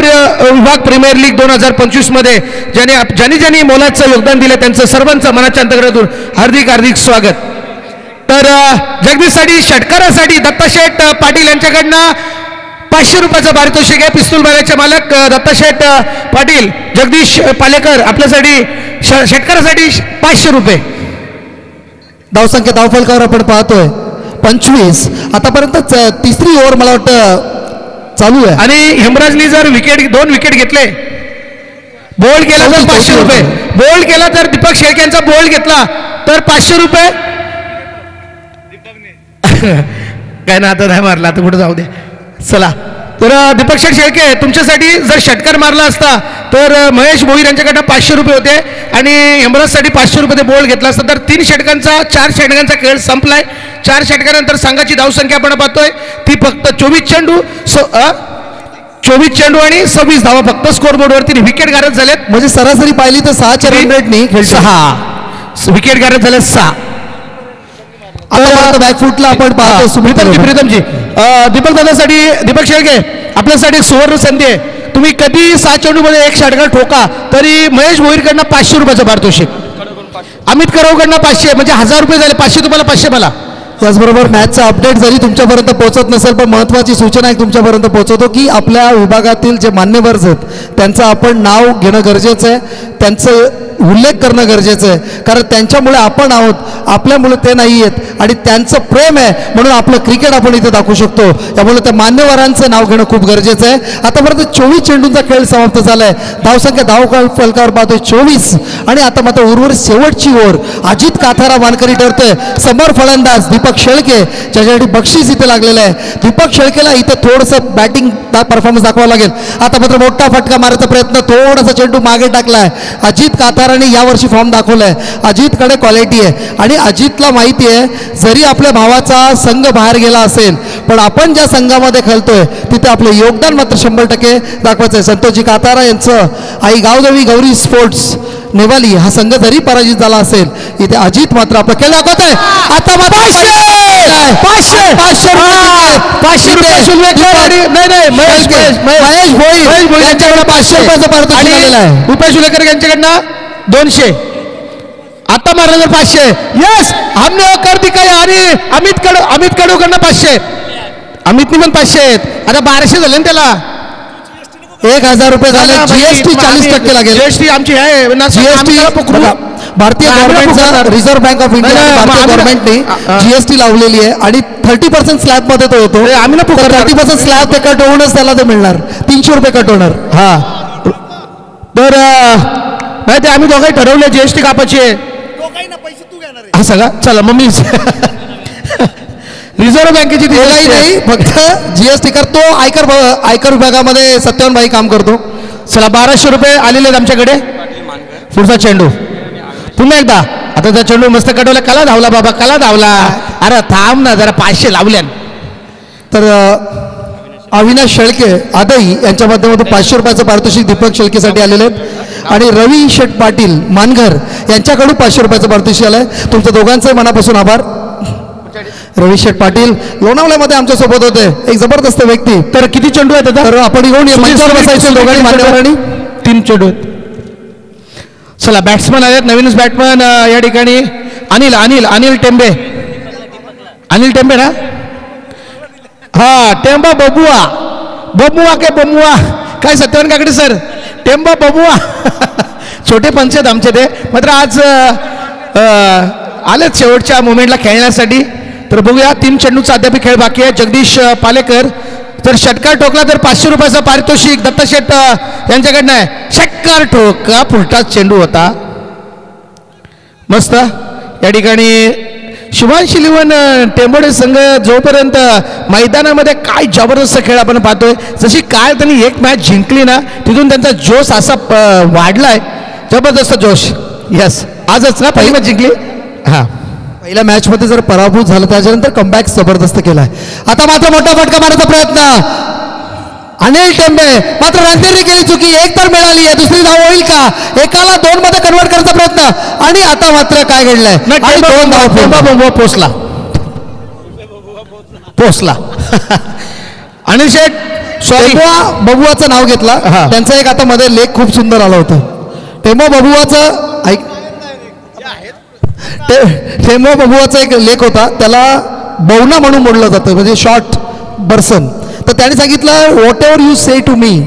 विभाग प्रीमियर लीग 2025 मध्ये ज्यांनी मोलाचं योगदान दिलं त्यांचं सर्वांचं मनाच्या अंतर्गतातून हार्दिक स्वागत. तर जगदीशसाठी षटकारासाठी दत्ताशेठ पाटील यांच्याकडनं 500 रुपयाचं पारितोषिक आहे. पिस्तूल बाऱ्याचे मालक दत्ताशेठ पाटील जगदीश पालेकर आपल्यासाठी षटकारासाठी 500 रुपये. धावसंख्या धावफलकावर आपण पाहतोय 25. आतापर्यंत तिसरी ओव्हर मला वाटतं चालू आहे आणि हेमराजनी जर 2 विकेट घेतले बोल्ड केला तर 500 रुपये. बोल्ड केला तर दीपक शेळके यांचा बोल्ड घेतला तर 500 रुपये. काय ना आता नाही मारला आता कुठं जाऊ दे. चला तर दीपक शेळके तुमच्यासाठी जर षटकार मारला असता तर महेश भोईर यांच्याकडनं 500 रुपये होते आणि हेमराजसाठी 500 रुपये बोल्ड घेतला असता तर 4 षटकांचा खेळ संपलाय. 4 षटकानंतर संघाची धावसंख्या आपण पाहतोय ती फक्त 24 चेंडू आणि 26 धावा फक्त स्कोरबोर्डवरती विकेट गारद झालेत. म्हणजे सरासरी पाहिली तर 6 रन रेटनी 6 विकेट गारद झाले 6. आता बॅकफुटला आपण पाहतो प्रीतमजी दीपक दादासाठी दीपक शेळके आपल्यासाठी सुवर्ण संधी आहे. तुम्ही कधी 7 चेंडूमध्ये 1 षटकार ठोका तरी महेश भोईरकडनं 500 रुपयाचं पारितोषिक. अमित करवकडनं 500 म्हणजे 1000 रुपये झाले. 500 तुम्हाला 500 मला. त्याचबरोबर मॅचचा अपडेट जरी तुमच्यापर्यंत पोहोचत नसेल पण महत्त्वाची सूचना एक तुमच्यापर्यंत पोहोचवतो की आपल्या विभागातील जे मान्यवर आहेत त्यांचं आपण नाव घेणं गरजेचं आहे. त्यांचं उल्लेख करणं गरजेचं आहे कारण त्यांच्यामुळे आपण आहोत. आपल्यामुळे ते नाही आहेत आणि त्यांचं प्रेम आहे म्हणून आपलं क्रिकेट आपण इथे दाखवू शकतो. त्यामुळे त्या मान्यवरांचं नाव घेणं खूप गरजेचं आहे. आतापर्यंत 24 चेंडूंचा खेळ समाप्त झाला आहे. धावसंख्या फलकावर पाहतोय 24 आणि आता मात्र उर्वरित शेवटची ओव्हर अजित काथारा वानकरी ठरतोय. समोर फलंदाज दीपक दीपक शेळके ज्याच्यासाठी बक्षीस इथे लागलेलं आहे. दीपक शेळकेला इथे थोडंसं बॅटिंग परफॉर्मन्स दाखवावं लागेल. आता मात्र मोठा फटका मारायचा प्रयत्न, थोडासा चेंडू मागे टाकलाय. अजित काताराने यावर्षी फॉर्म दाखवलाय. अजितकडे क्वालिटी आहे आणि अजितला माहिती आहे जरी आपल्या भावाचा संघ बाहेर गेला असेल पण आपण ज्या संघामध्ये खेळतोय तिथे आपलं योगदान मात्र 100% दाखवायचं आहे. संतोषजी कातारा यांचं आई गावदेवी गौरी स्पोर्ट्स नेवाली हा संघ जरी पराजित झाला असेल इथे अजित मात्र आपलं खेळ दाखवत आहे. आता मात्र 500 महेश भोईर यांच्याकडे 500 रुपयाचं पारितोषिक आलेलं आहे. रुपेश उलेकर यांच्याकडनं 200. आता मारलं तर 500. यस हमने वो कर दिखाया. आणि अमित कडूकडनं 500. अमितनी पण 500 आहेत. आता 1200 झाले ना त्याला. 1000 रुपये झाले. जीएसटी 40% लागेल. जीएसटी आमची आहे. जीएसटी भारतीय गव्हर्नमेंटचा रिझर्व्ह बँक ऑफ इंडिया भारतीय गव्हर्नमेंटने जीएसटी लावलेली आहे आणि 30% स्लॅब मध्ये तो होतो. आम्ही ना 30% स्लॅब ते कट होऊनच त्याला ते मिळणार. 300 रुपये कट होणार. हा तर नाही ते आम्ही दोघंही ठरवले जीएसटी कापाची आहे. हा सगळा चला मग मी रिझर्व्ह बँकेची काही नाही फक्त जीएसटी करतो. आयकर विभागामध्ये सत्यवान भाई काम करतो. चला 1200 रुपये आलेले आहेत आमच्याकडे. पुढचा चेंडू पुन्हा एकदा. आता त्या चेंडू मस्त कटवला. कला धावला बाबा कला धावला. अरे थांब ना जरा 500 लावल्या. तर अविनाश शेळके आदई यांच्या माध्यमातून 500 रुपयाचं पारितोषिक दीपक शेळकेसाठी आलेले आहेत आणि रवी शेठ पाटील मानघर यांच्याकडून 500 रुपयाचं पारितोषिक आलंय. तुमच्या दोघांचे मनापासून आभार. रवी शेठ पाटील लोणावळ्यामध्ये आमच्या सोबत होते. एक जबरदस्त व्यक्ती. तर किती चेंडू आहेत आता. तर आपण घेऊन मंचावर बसायचे दोघांनी मान्यवरांनी. 3 चेंडू आहेत. चला बॅट्समन आहेत. नवीनच बॅट्समन या ठिकाणी अनिल टेंबे. अनिल टेंबे ना. हा टेंबा बबुआ काय सत्यवान काकडे सर. टेंबा बबुआ छोटे पंच आहेत आमचे ते. मात्र आज आलेच शेवटच्या मोमेंटला खेळण्यासाठी. तर बघूया 3 चेंडूचा अद्याप खेळ बाकी आहे. जगदीश पालेकर जर षटकार ठोकला तर 500 रुपयाचा पारितोषिक दत्तशेठ यांच्याकडनं आहे. षटकार ठोका फुलटा चेंडू होता मस्त. या ठिकाणी शुभांशी लिवन टेंबोडे संघ जोपर्यंत मैदानामध्ये काय जबरदस्त खेळ आपण पाहतोय. जशी काय त्यांनी एक मॅच जिंकली ना तिथून त्यांचा जोश असा वाढलाय. जबरदस्त जोश. यस आजच ना पहिली मॅच जिंकली. हा पहिल्या मॅच मध्ये जर पराभूत झालं त्याच्यानंतर कमबॅक जबरदस्त केलाय. आता मात्र मोठा फटका मारायचा प्रयत्न अनिल टेंबे. मात्र रणधीरने केली चुकी. एक तर मिळाली आहे. दुसरी धाव होईल का. एकाला 2 मध्ये कन्वर्ट करायचा प्रयत्न आणि आता मात्र काय घडलंय. 2 धाव पोचला. अनिल शेठ सॉरी बबुआचं नाव घेतला. त्यांचा एक आता मध्ये लेख खूप सुंदर आला होता. टेंबो बबुआचं ऐक टेंबो बबुआचा एक लेख होता. त्याला बौना म्हणून बोललं जातं म्हणजे शॉर्ट बर्सन. तर त्याने सांगितलं whatever you say to me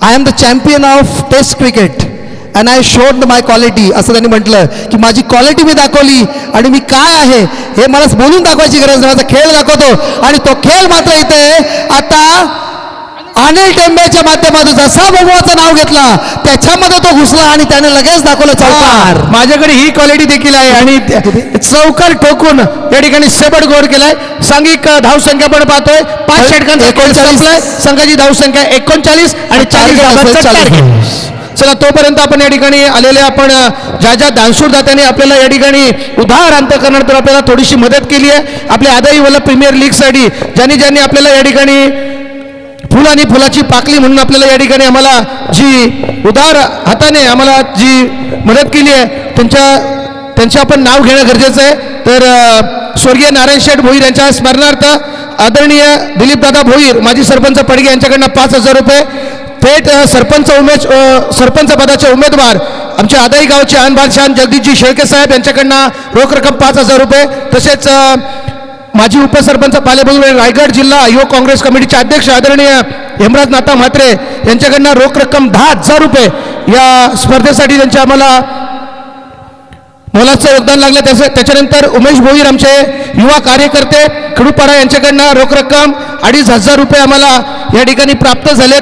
I am the champion of test cricket and I showed my quality. असं त्यांनी म्हटलं की माझी क्वालिटी मी दाखवली आणि मी काय आहे हे मला बोलून दाखवायची गरज नाही. माझा खेळ दाखवतो आणि तो खेळ मात्र इथे आता अनिल टेंबेच्या माध्यमातून जसा बबुआचं नाव घेतला त्याच्यामध्ये तो घुसला आणि त्याने लगेच दाखवलं चौकार. माझ्याकडे ही क्वालिटी देखील आहे आणि चौकार ठोकून या ठिकाणी सबड गोड केलाय. सांघिक धावसंख्या पण पाहतोय 5 षटकांचा 39 संघाची धावसंख्या 39 आणि 40. चला तोपर्यंत आपण या ठिकाणी आलेले आपण ज्या दानशूर दात्याने आपल्याला या ठिकाणी उधार अंत करण्यात आपल्याला थोडीशी मदत केली आहे. आपल्या आदाई वल्लभ प्रीमियर लीगसाठी ज्यांनी आपल्याला या ठिकाणी फुल आणि फुलाची पाकली म्हणून आपल्याला या ठिकाणी आम्हाला जी उदार हाताने आम्हाला जी मदत केली आहे त्यांचे आपण नाव घेणं गरजेचं आहे. तर स्वर्गीय नारायण शेठ भोईर यांच्या स्मरणार्थ आदरणीय दिलीपदादा भोईर माजी सरपंच पडगे यांच्याकडनं 5000 रुपये. थेट सरपंच पदाचे उमेदवार आमच्या आदाई गावचे आन बादशाह जगदीशजी शेळके साहेब यांच्याकडनं रोख रक्कम 5000 रुपये. तसेच माजी उपसरपंच पालेबुद्रुक रायगड जिल्हा युवक काँग्रेस कमिटीचे अध्यक्ष आदरणीय हेमराज नाथा म्हात्रे यांच्याकडनं रोख रक्कम 10,000 रुपये या स्पर्धेसाठी त्यांचे आम्हाला मोलाचं योगदान लागलं. त्याच्यानंतर उमेश भोईर आमचे युवा कार्यकर्ते खडूपाडा यांच्याकडनं रोख रक्कम 2,500 रुपये आम्हाला या ठिकाणी प्राप्त झालेत.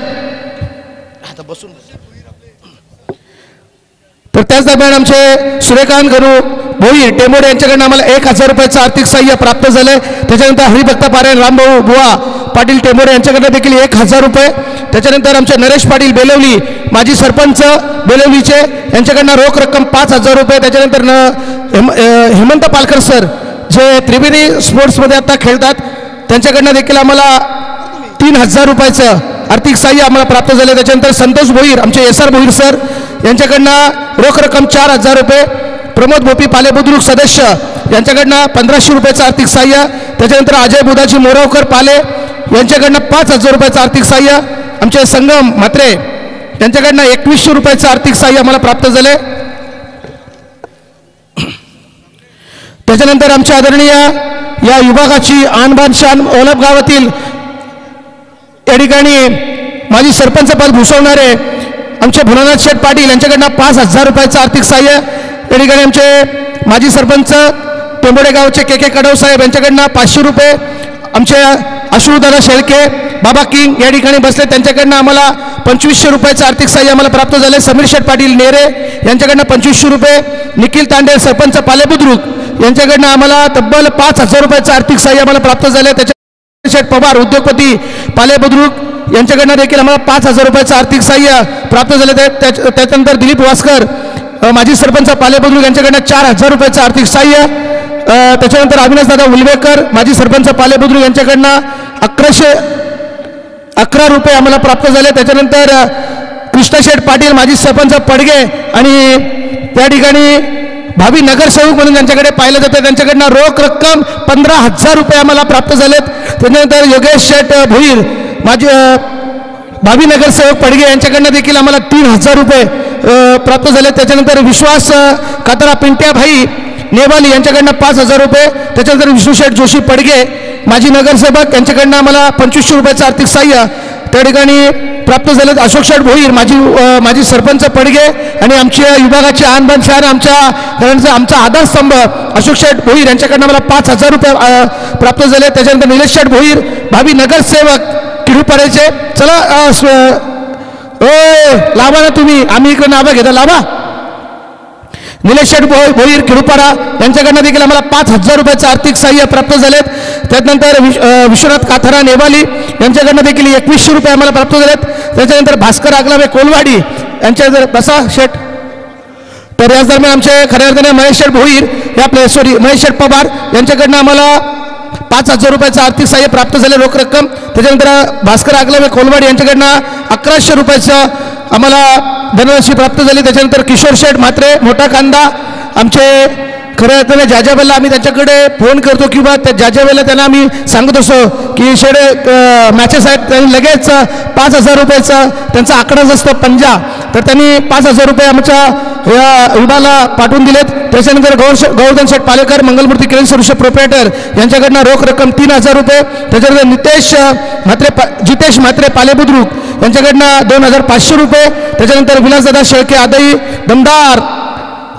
तर त्याच दरम्यान आमचे सूर्यकांत गरू भोईर टेंबोडे यांच्याकडनं आम्हाला 1000 रुपयाचं आर्थिक सहाय्य प्राप्त झालंय. त्याच्यानंतर हरिभक्त पारायण रामभाऊ बुवा पाटील टेंबोडे यांच्याकडनं देखील 1000 रुपये. त्याच्यानंतर आमचे नरेश पाटील बेलवली माजी सरपंच बेलवलीचे यांच्याकडनं रोख रक्कम 5000 रुपये. त्याच्यानंतर हेमंत पालकर सर जे त्रिवेणी स्पोर्ट्समध्ये आता खेळतात त्यांच्याकडनं देखील आम्हाला 3000 रुपयाचं आर्थिक सहाय्य आम्हाला प्राप्त झाले. त्याच्यानंतर संतोष भोईर आमचे SR भोईर सर यांच्याकडनं रोख रक्कम 4000 रुपये. प्रमोद भोपी पाले बुद्रुक सदस्य यांच्याकडनं 1500 रुपयाचं आर्थिक सहाय्य. त्याच्यानंतर अजय बुधाजी मोरावकर पाले यांच्याकडनं 5000 रुपयाचं आर्थिक सहाय्य. आमचे संगम म्हात्रे यांच्याकडनं 2100 रुपयाचं आर्थिक सहाय्य आम्हाला प्राप्त झाले. त्याच्यानंतर आमच्या आदरणीय या विभागाची आणबान शान ओलप गावातील या ठिकाणी माजी सरपंच पद भूषवणारे आमचे भुनानाथ शेठ पाटील यांच्याकडनं 5000 रुपयाचं आर्थिक सहाय्य. या ठिकाणी आमचे माजी सरपंच टेंबोडे गावचे KK कडव साहेब यांच्याकडनं 500 रुपये. आमचे अश्रुदादा शेळके बाबा किंग या ठिकाणी बसले त्यांच्याकडनं आम्हाला 2500 रुपयाचं आर्थिक सहाय्य आम्हाला प्राप्त झाले. समीर शेठ पाटील नेरे यांच्याकडनं 2500 रुपये. निखिल तांडे सरपंच पाले बुद्रुक यांच्याकडनं आम्हाला तब्बल 5000 रुपयाचं आर्थिक सहाय्य आम्हाला प्राप्त झाले. त्याच्या शेठ पवार उद्योगपती पाले बुद्रुक यांच्याकडनं देखील आम्हाला 5000 रुपयाचं आर्थिक सहाय्य प्राप्त झाले. त्याच्यानंतर दिलीप वास्कर माजी सरपंच पाले बुद्रुक यांच्याकडनं 4000 रुपयाचं आर्थिक सहाय्य. त्याच्यानंतर अविनाश दादा उलवेकर माजी सरपंच पाले बुद्रुक यांच्याकडनं 1111 रुपये आम्हाला प्राप्त झाले. त्याच्यानंतर कृष्णशेठ पाटील माजी सरपंच पडगे आणि त्या ठिकाणी भावी नगरसेवक म्हणून ज्यांच्याकडे पाहिलं जातं त्यांच्याकडनं रोख रक्कम 15000 रुपये आम्हाला प्राप्त झालेत. त्याच्यानंतर योगेश शेठ भोईर माजी भावी नगरसेवक पडगे यांच्याकडनं देखील आम्हाला 3000 रुपये प्राप्त झाले. त्याच्यानंतर विश्वास कातरा पिंट्या भाई नेवाली यांच्याकडनं 5000 रुपये. त्याच्यानंतर विष्णुशेठ जोशी पडगे माजी नगरसेवक यांच्याकडनं आम्हाला 2500 रुपयाचं आर्थिक सहाय्य त्या ठिकाणी प्राप्त झाले. अशोक शेठ भोईर माजी सरपंच पडगे आणि आमच्या विभागाचे आणबान शान आमचा आधारस्तंभ अशोक शेठ भोईर यांच्याकडनं मला 5000 रुपये प्राप्त झाले. त्याच्यानंतर निलेश शेठ भोईर भावी नगरसेवक किडूपाड्याचे चला लावा ना तुम्ही आम्ही इकडे नावं घेता लावा. निलेश शेठ भोईर किडूपाडा यांच्याकडनं देखील आम्हाला 5000 रुपयाचं आर्थिक सहाय्य प्राप्त झालेत. त्यानंतर विश्वनाथ काथरा नेवाली यांच्याकडनं देखील 2100 रुपये आम्हाला प्राप्त झालेत. त्याच्यानंतर भास्कर आगलावे कोलवाडी यांच्या बसा शेठ. तर याच दरम्यान आमचे खऱ्या अर्थाने महेश शेठ भोईर महेश शेठ पवार यांच्याकडनं आम्हाला 5000 रुपयाचं आर्थिक सहाय्य प्राप्त झाले रोख रक्कम. त्याच्यानंतर भास्कर आगलावे कोलवाडी यांच्याकडनं 1100 रुपयाचं आम्हाला धनराशी प्राप्त झाली. त्याच्यानंतर किशोर शेठ म्हात्रे मोठा कांदा आमचे खऱ्या अर्थाने ज्या ज्या वेळेला आम्ही त्यांच्याकडे फोन करतो किंवा ज्या ज्या वेळेला त्यांना आम्ही सांगत असतो की शेडे मॅचेस आहेत त्यांनी लगेच 5000 रुपयाचा त्यांचा आकडाच असतो पंजा तर त्यांनी 5000 रुपये आमच्या या विभागाला पाठवून दिलेत. त्याच्यानंतर गोवर्धन शेठ पालेकर मंगलमूर्ती किरण सरुषे प्रोप्रायटर यांच्याकडनं रोख रक्कम 3000 रुपये. त्याच्यानंतर जितेश म्हात्रे पाले बुद्रुक यांच्याकडनं 2500 रुपये. त्याच्यानंतर विलासदादा शेळके आदई दमदार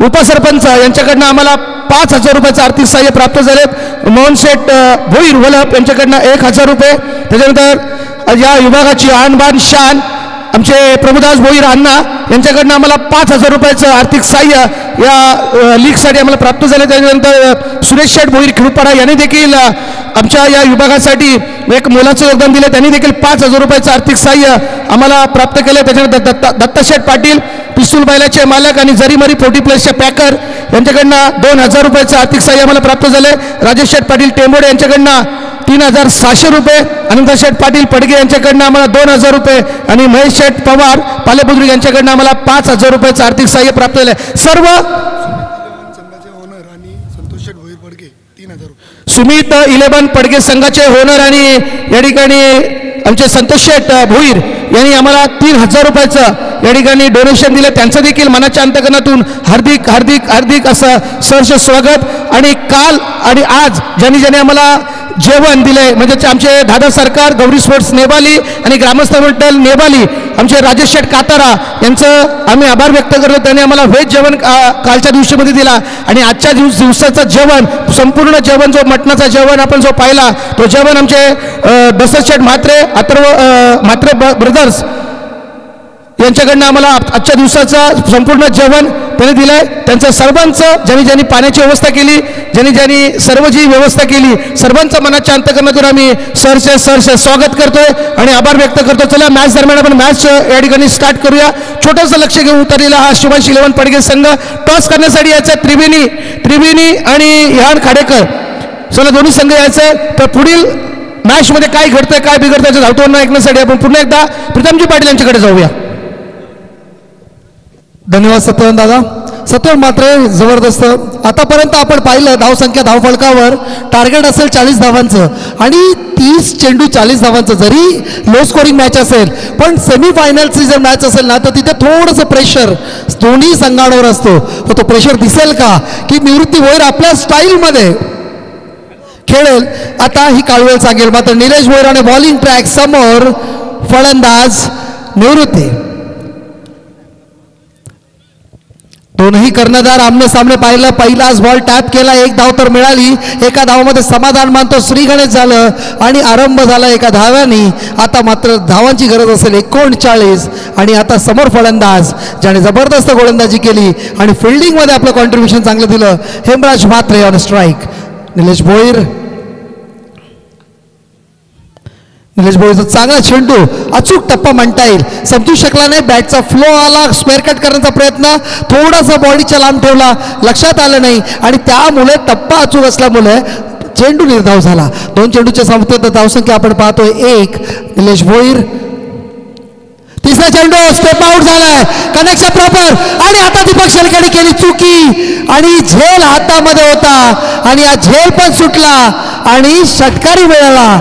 उपसरपंच यांच्याकडनं आम्हाला 5000 रुपयाचं आर्थिक सहाय्य प्राप्त झालेत. मोहन शेठ भोईर वलप यांच्याकडनं 1000 रुपये. त्याच्यानंतर या विभागाची आणबान शान आमचे प्रभुदास भोईर अण्णा यांच्याकडनं आम्हाला 5000 रुपयाचं आर्थिक सहाय्य या लीगसाठी आम्हाला प्राप्त झाले. त्याच्यानंतर सुरेश शेठ भोईर खिडूपाडा यांनी देखील आमच्या या विभागासाठी एक मोलाचं योगदान दिले. त्यांनी देखील 5000 रुपयाचं आर्थिक सहाय्य आम्हाला प्राप्त केले. त्याच्यानंतर दत्ताशेठ पाटील पिस्तूल बैलाचे मालक आणि जरीमरी 40+ पॅकर यांच्याकडनं 2000 रुपयाचं आर्थिक सहाय्य आम्हाला प्राप्त झाले. राजेश शेठ पाटील टेंबोडे यांच्याकडनं 3600 रुपये. अनंत शेठ पाटील पडगे यांच्याकडनं आम्हाला 2000 रुपये आणि महेश शेठ पवार पालेबुद्रुक यांच्याकडनं आम्हाला 5000 रुपयाचं आर्थिक सहाय्य प्राप्त झाले. सर्व सुमित 11 पडगे संघाचे होनर आणि या ठिकाणी आमचे संतोष शेठ भोईर यांनी आम्हाला 3000 रुपयाचं या ठिकाणी डोनेशन दिलं. त्यांचं देखील मनाच्या अंतकरणातून हार्दिक हार्दिक हार्दिक असं सहर्ष स्वागत. आणि काल आणि आज ज्यांनी ज्यांनी आम्हाला जेवण दिले म्हणजे आमचे दादा सरकार गौरी स्पोर्ट्स नेवाली आणि ग्रामस्थ मंडळ नेवाली आमचे राजेश शेठ कातारा यांचं आम्ही आभार व्यक्त करतो. त्यांनी आम्हाला व्हेज जेवण कालच्या दिवशीमध्ये दिला आणि आजच्या दिवसाचं जेवण संपूर्ण जेवण जो मटणाचा जेवण आपण जो पाहिला तो जेवण आमचे दशरथ शेठ म्हात्रे म्हात्रे ब्रदर्स यांच्याकडनं आम्हाला आजच्या दिवसाचं संपूर्ण जेवण त्यांनी दिलंय. त्यांचं सर्वांचं ज्यांनी पाण्याची व्यवस्था केली, ज्यांनी सर्व जी व्यवस्था केली, सर्वांचं मनाच्या अंतकरणातून आम्ही सरचे स्वागत करतोय आणि आभार व्यक्त करतो. चला मॅच दरम्यान आपण मॅच या ठिकाणी स्टार्ट करूया. छोटंसं लक्ष घेऊन उतरलेला हा शिवांश 11 पडगे संघ टॉस करण्यासाठी यायचा. त्रिवेणी आणि इहान खाडेकर चला दोन्ही संघ यायचं. तर पुढील मॅचमध्ये काय घडतंय काय बिघडतंय याचं धावतो ऐकण्यासाठी आपण पुन्हा एकदा प्रीतमजी पाटील यांच्याकडे जाऊया. धन्यवाद सत्यवान दादा. सत्यवान मात्र जबरदस्त. आतापर्यंत आपण पाहिलं धावसंख्या धावफलकावर टार्गेट असेल 40 धावांचं आणि 30 चेंडू 40 धावांचं. जरी लो स्कोरिंग मॅच असेल पण सेमीफायनलची जर मॅच असेल ना तर तिथे थोडंसं प्रेशर दोन्ही संघांवर असतो. तो प्रेशर दिसेल का की निवृत्ती भोईर आपल्या स्टाईलमध्ये खेळेल आता ही काळवेळ सांगेल. मात्र निलेश भोईर आणि बॉलिंग ट्रॅक समोर फलंदाज निवृत्ती. दोनही कर्णधार आमने सामने पाहिलं. पहिलाच बॉल टॅप केला, 1 धाव तर मिळाली. एका धावामध्ये समाधान मानतो श्री गणेश झालं आणि आरंभ झाला एका धाव्याने. आता मात्र धावांची गरज असेल 39 आणि आता समोर फलंदाज ज्याने जबरदस्त गोलंदाजी केली आणि फिल्डिंगमध्ये आपलं कॉन्ट्रीब्युशन चांगलं दिलं हेमराज म्हात्रे ऑन स्ट्राईक. निलेश भोईरचा चांगला चेंडू, अचूक टप्पा म्हणता येईल. समजू शकला नाही, बॅटचा फ्लो आला, स्क्वेअर कट करण्याचा प्रयत्न, थोडासा बॉडीच्या लांब ठेवला, लक्षात आलं नाही आणि त्यामुळे टप्पा अचूक असल्यामुळे चेंडू निर्धाव झाला. 2 चेंडूच्या संपत्तीत धावसंख्या आपण पाहतोय 1. निलेश भोईर तिसरा चेंडू स्टेप आउट झालाय, कनेक्शन प्रॉपर आणि आता दीपक शेलकेने केली चुकी आणि झेल हातामध्ये होता आणि हा झेल पण सुटला आणि षटकारी मिळाला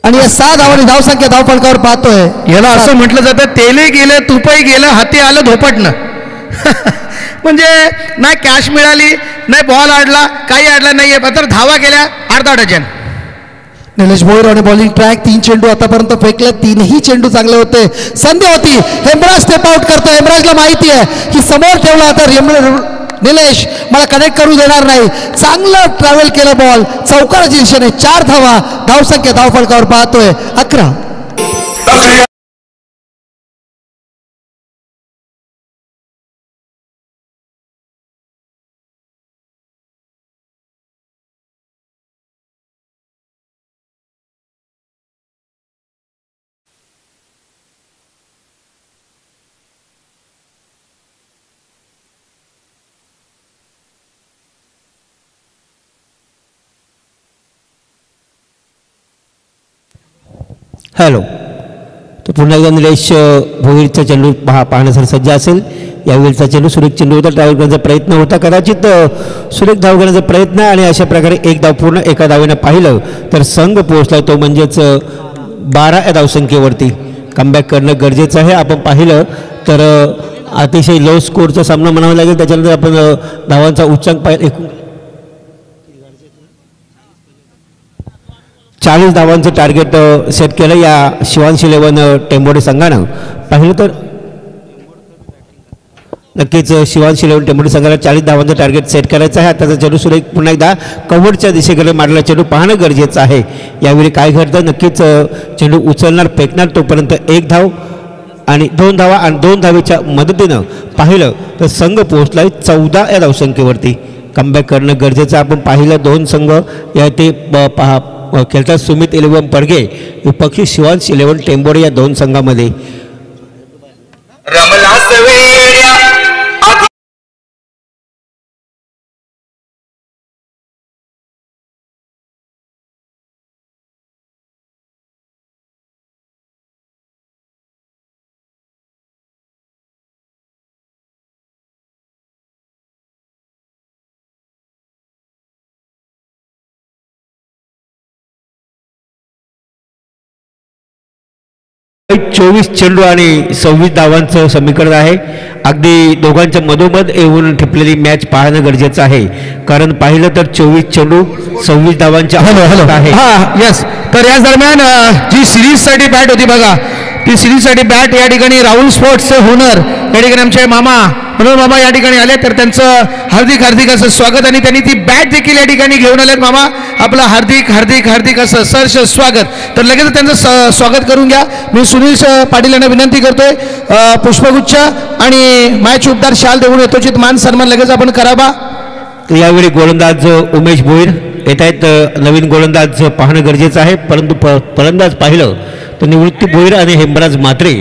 आणि या 6 धावांनी धावसंख्या धावफलकावर पाहतोय. याला असं म्हटलं जातं तेलही गेलं तुपही गेलं हाती आलं धोपटणं. म्हणजे नाही कॅश मिळाली नाही बॉल आडला काही आडला नाहीये तर धावा गेल्या अर्धा डझन. निलेश भोईर आणि बॉलिंग ट्रॅक 3 चेंडू आतापर्यंत फेकले, 3ही चेंडू चांगले होते. संधी होती, हेमराज स्टेप आउट करतो. हेमराजला माहिती आहे की समोर ठेवला तर निलेश मला कनेक्ट करू देणार नाही. चांगलं ट्रॅव्हल केलं बॉल चौकाराच्या दिशेने. 4 धावा धावसंख्या धावफलकावर पाहतोय 11. हॅलो. तर पुन्हा एकदा निलेश भोईरचा चेंडू पाहण्यासाठी सज्ज असेल. यावेळीचा चेंडू सुरेख चेंडू होता, ट्रॅव्हल करण्याचा प्रयत्न होता, कदाचित सुरेख धाव करण्याचा प्रयत्न आणि अशा प्रकारे 1 धाव पूर्ण एका धावेनं पाहिलं तर संघ पोहोचला तो म्हणजेच 12 या धावसंख्येवरती. कमबॅक करणं गरजेचं आहे. आपण पाहिलं तर अतिशय लो स्कोरचा सामना म्हणावा लागेल. त्याच्यानंतर आपण धावांचा उच्चांक पाहिला 40 धावांचं टार्गेट सेट केलं या शिवांश 11 टेंबोडे संघानं. पाहिलं तर नक्कीच शिवांश 11 टेंबोडे संघाला 40 धावांचं टार्गेट सेट करायचं आहे. आताचा चेंडू सुरेख पुन्हा एकदा कव्हरच्या दिशेकडे मारलेला चेंडू पाहणं गरजेचं आहे. यावेळी काय घडतं नक्कीच चेंडू उचलणार फेकणार तोपर्यंत 1 धाव आणि 2 धावा आणि 2 धावेच्या मदतीनं पाहिलं तर संघ पोहोचला 14 या धावसंख्येवरती. कमबॅक करणं गरजेचं. आपण पाहिलं 2 संघ या ते खेळतात. सुमित 11 पडगे विपक्षी शिवांश 11 टेंबोडे या 2 संघामध्ये. चोवीस चेंडू आणि 26 धावांचं समीकरण आहे. अगदी दोघांच्या मधोमध येऊन ठिपलेली मॅच पाहणं गरजेचं आहे. कारण पाहिलं तर 24 चेंडू 26 धावांच्या आहे. हा यस. तर याच दरम्यान जी सिरीजसाठी बॅट होती बघा, ती सिरीजसाठी बॅट या ठिकाणी राहुल स्पोर्ट्सचे होनर या ठिकाणी आमचे मामा म्हणून मामा या ठिकाणी आले तर त्यांचं हार्दिक हार्दिक असं स्वागत आणि त्यांनी ती बॅट देखील या ठिकाणी घेऊन आलेत मामा. आपलं हार्दिक हार्दिक हार्दिक असं सहर्ष स्वागत. तर लगेच त्यांचं स्वागत करून घ्या. मी सुनील पाटील यांना विनंती करतोय पुष्पगुच्छ आणि मॅच उपदार शाल देऊन यथोचित मान सन्मान लगेच आपण करावा. यावेळी गोलंदाज उमेश भोईर येत आहेत. नवीन गोलंदाज पाहणं गरजेचं आहे, परंतु फलंदाज पाहिलं तर निवृत्ती भोईर आणि हेमराज म्हात्रे